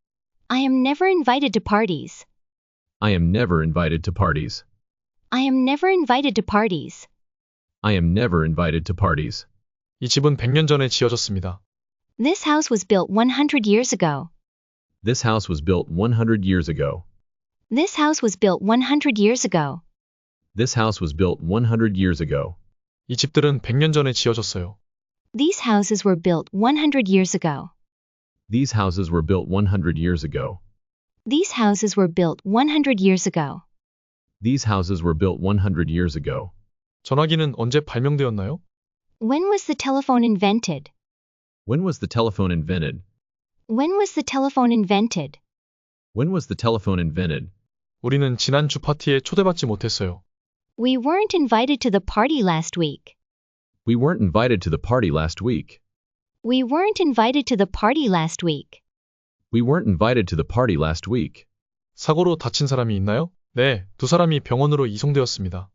I am never invited to parties. I am never invited to parties. I am never invited to parties. I am never invited to parties. 이 집은 100년 전에 지어졌습니다. This house was built 100 years ago. This house was built 100 years ago. This house was built 100 years ago. This house was built 100 years ago. 이 집들은 100년 전에 지어졌어요. These houses were built 100 years ago. These houses were built 100 years ago. These houses were built 100 years ago. These houses were built 100 years ago. 전화기는 언제 발명되었나요? When was the telephone invented? When was the telephone invented? When was the telephone invented? When was the telephone invented? 우리는 지난주 파티에 초대받지 못했어요. We weren't invited to the party last week. We weren't invited to the party last week. We weren't invited to the party last week. We weren't invited to the party last week. 사고로 다친 사람이 있나요? 네, 두 사람이 병원으로 이송되었습니다.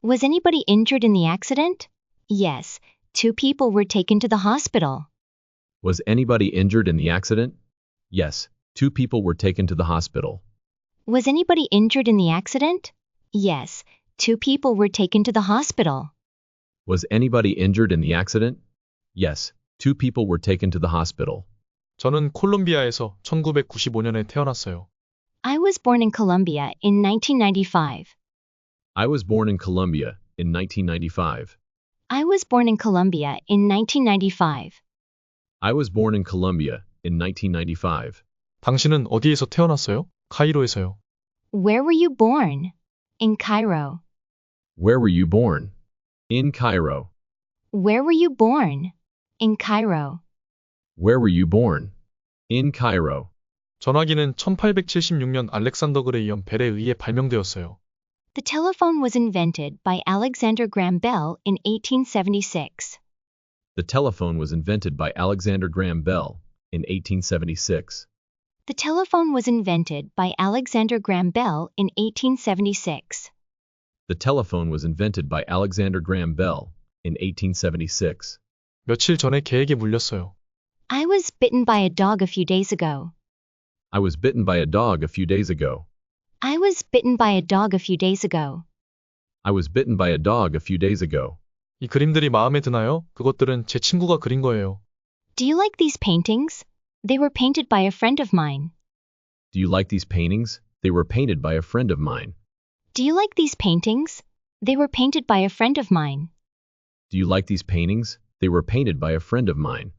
Was anybody injured in the accident? Yes, 2 people were taken to the hospital. Was anybody injured in the accident? Yes, 2 people were taken to the hospital. Was anybody injured in the accident? Yes, 2 people were taken to the hospital. Was anybody injured in the accident? Yes, 2 people were taken to the hospital. 저는 콜롬비아에서 1995년에 태어났어요. I was born in Colombia in 1995. I was born in Colombia in 1995. I was born in Colombia in 1995. I was born in Colombia in 1995. 당신은 어디에서 태어났어요? 카이로에서요. Where were you born? In Cairo. Where were you born? In Cairo. Where were you born? In Cairo. Where were you born? In Cairo. 전화기는 1876년 알렉산더 그레이엄 벨에 의해 발명되었어요. The telephone was invented by Alexander Graham Bell in 1876. The telephone was invented by Alexander Graham Bell in 1876. The telephone was invented by Alexander Graham Bell in 1876. The telephone was invented by Alexander Graham Bell in 1876. 며칠 전에 개에게 물렸어요. I was bitten by a dog a few days ago. I was bitten by a dog a few days ago. I was bitten by a dog a few days ago. I was bitten by a dog a few days ago. 이 그림들이 마음에 드나요? 그것들은 제 친구가 그린 거예요. Do you like these paintings? They were painted by a friend of mine. Do you like these paintings? They were painted by a friend of mine. Do you like these paintings? They were painted by a friend of mine. Do you like these paintings? They were painted by a friend of mine.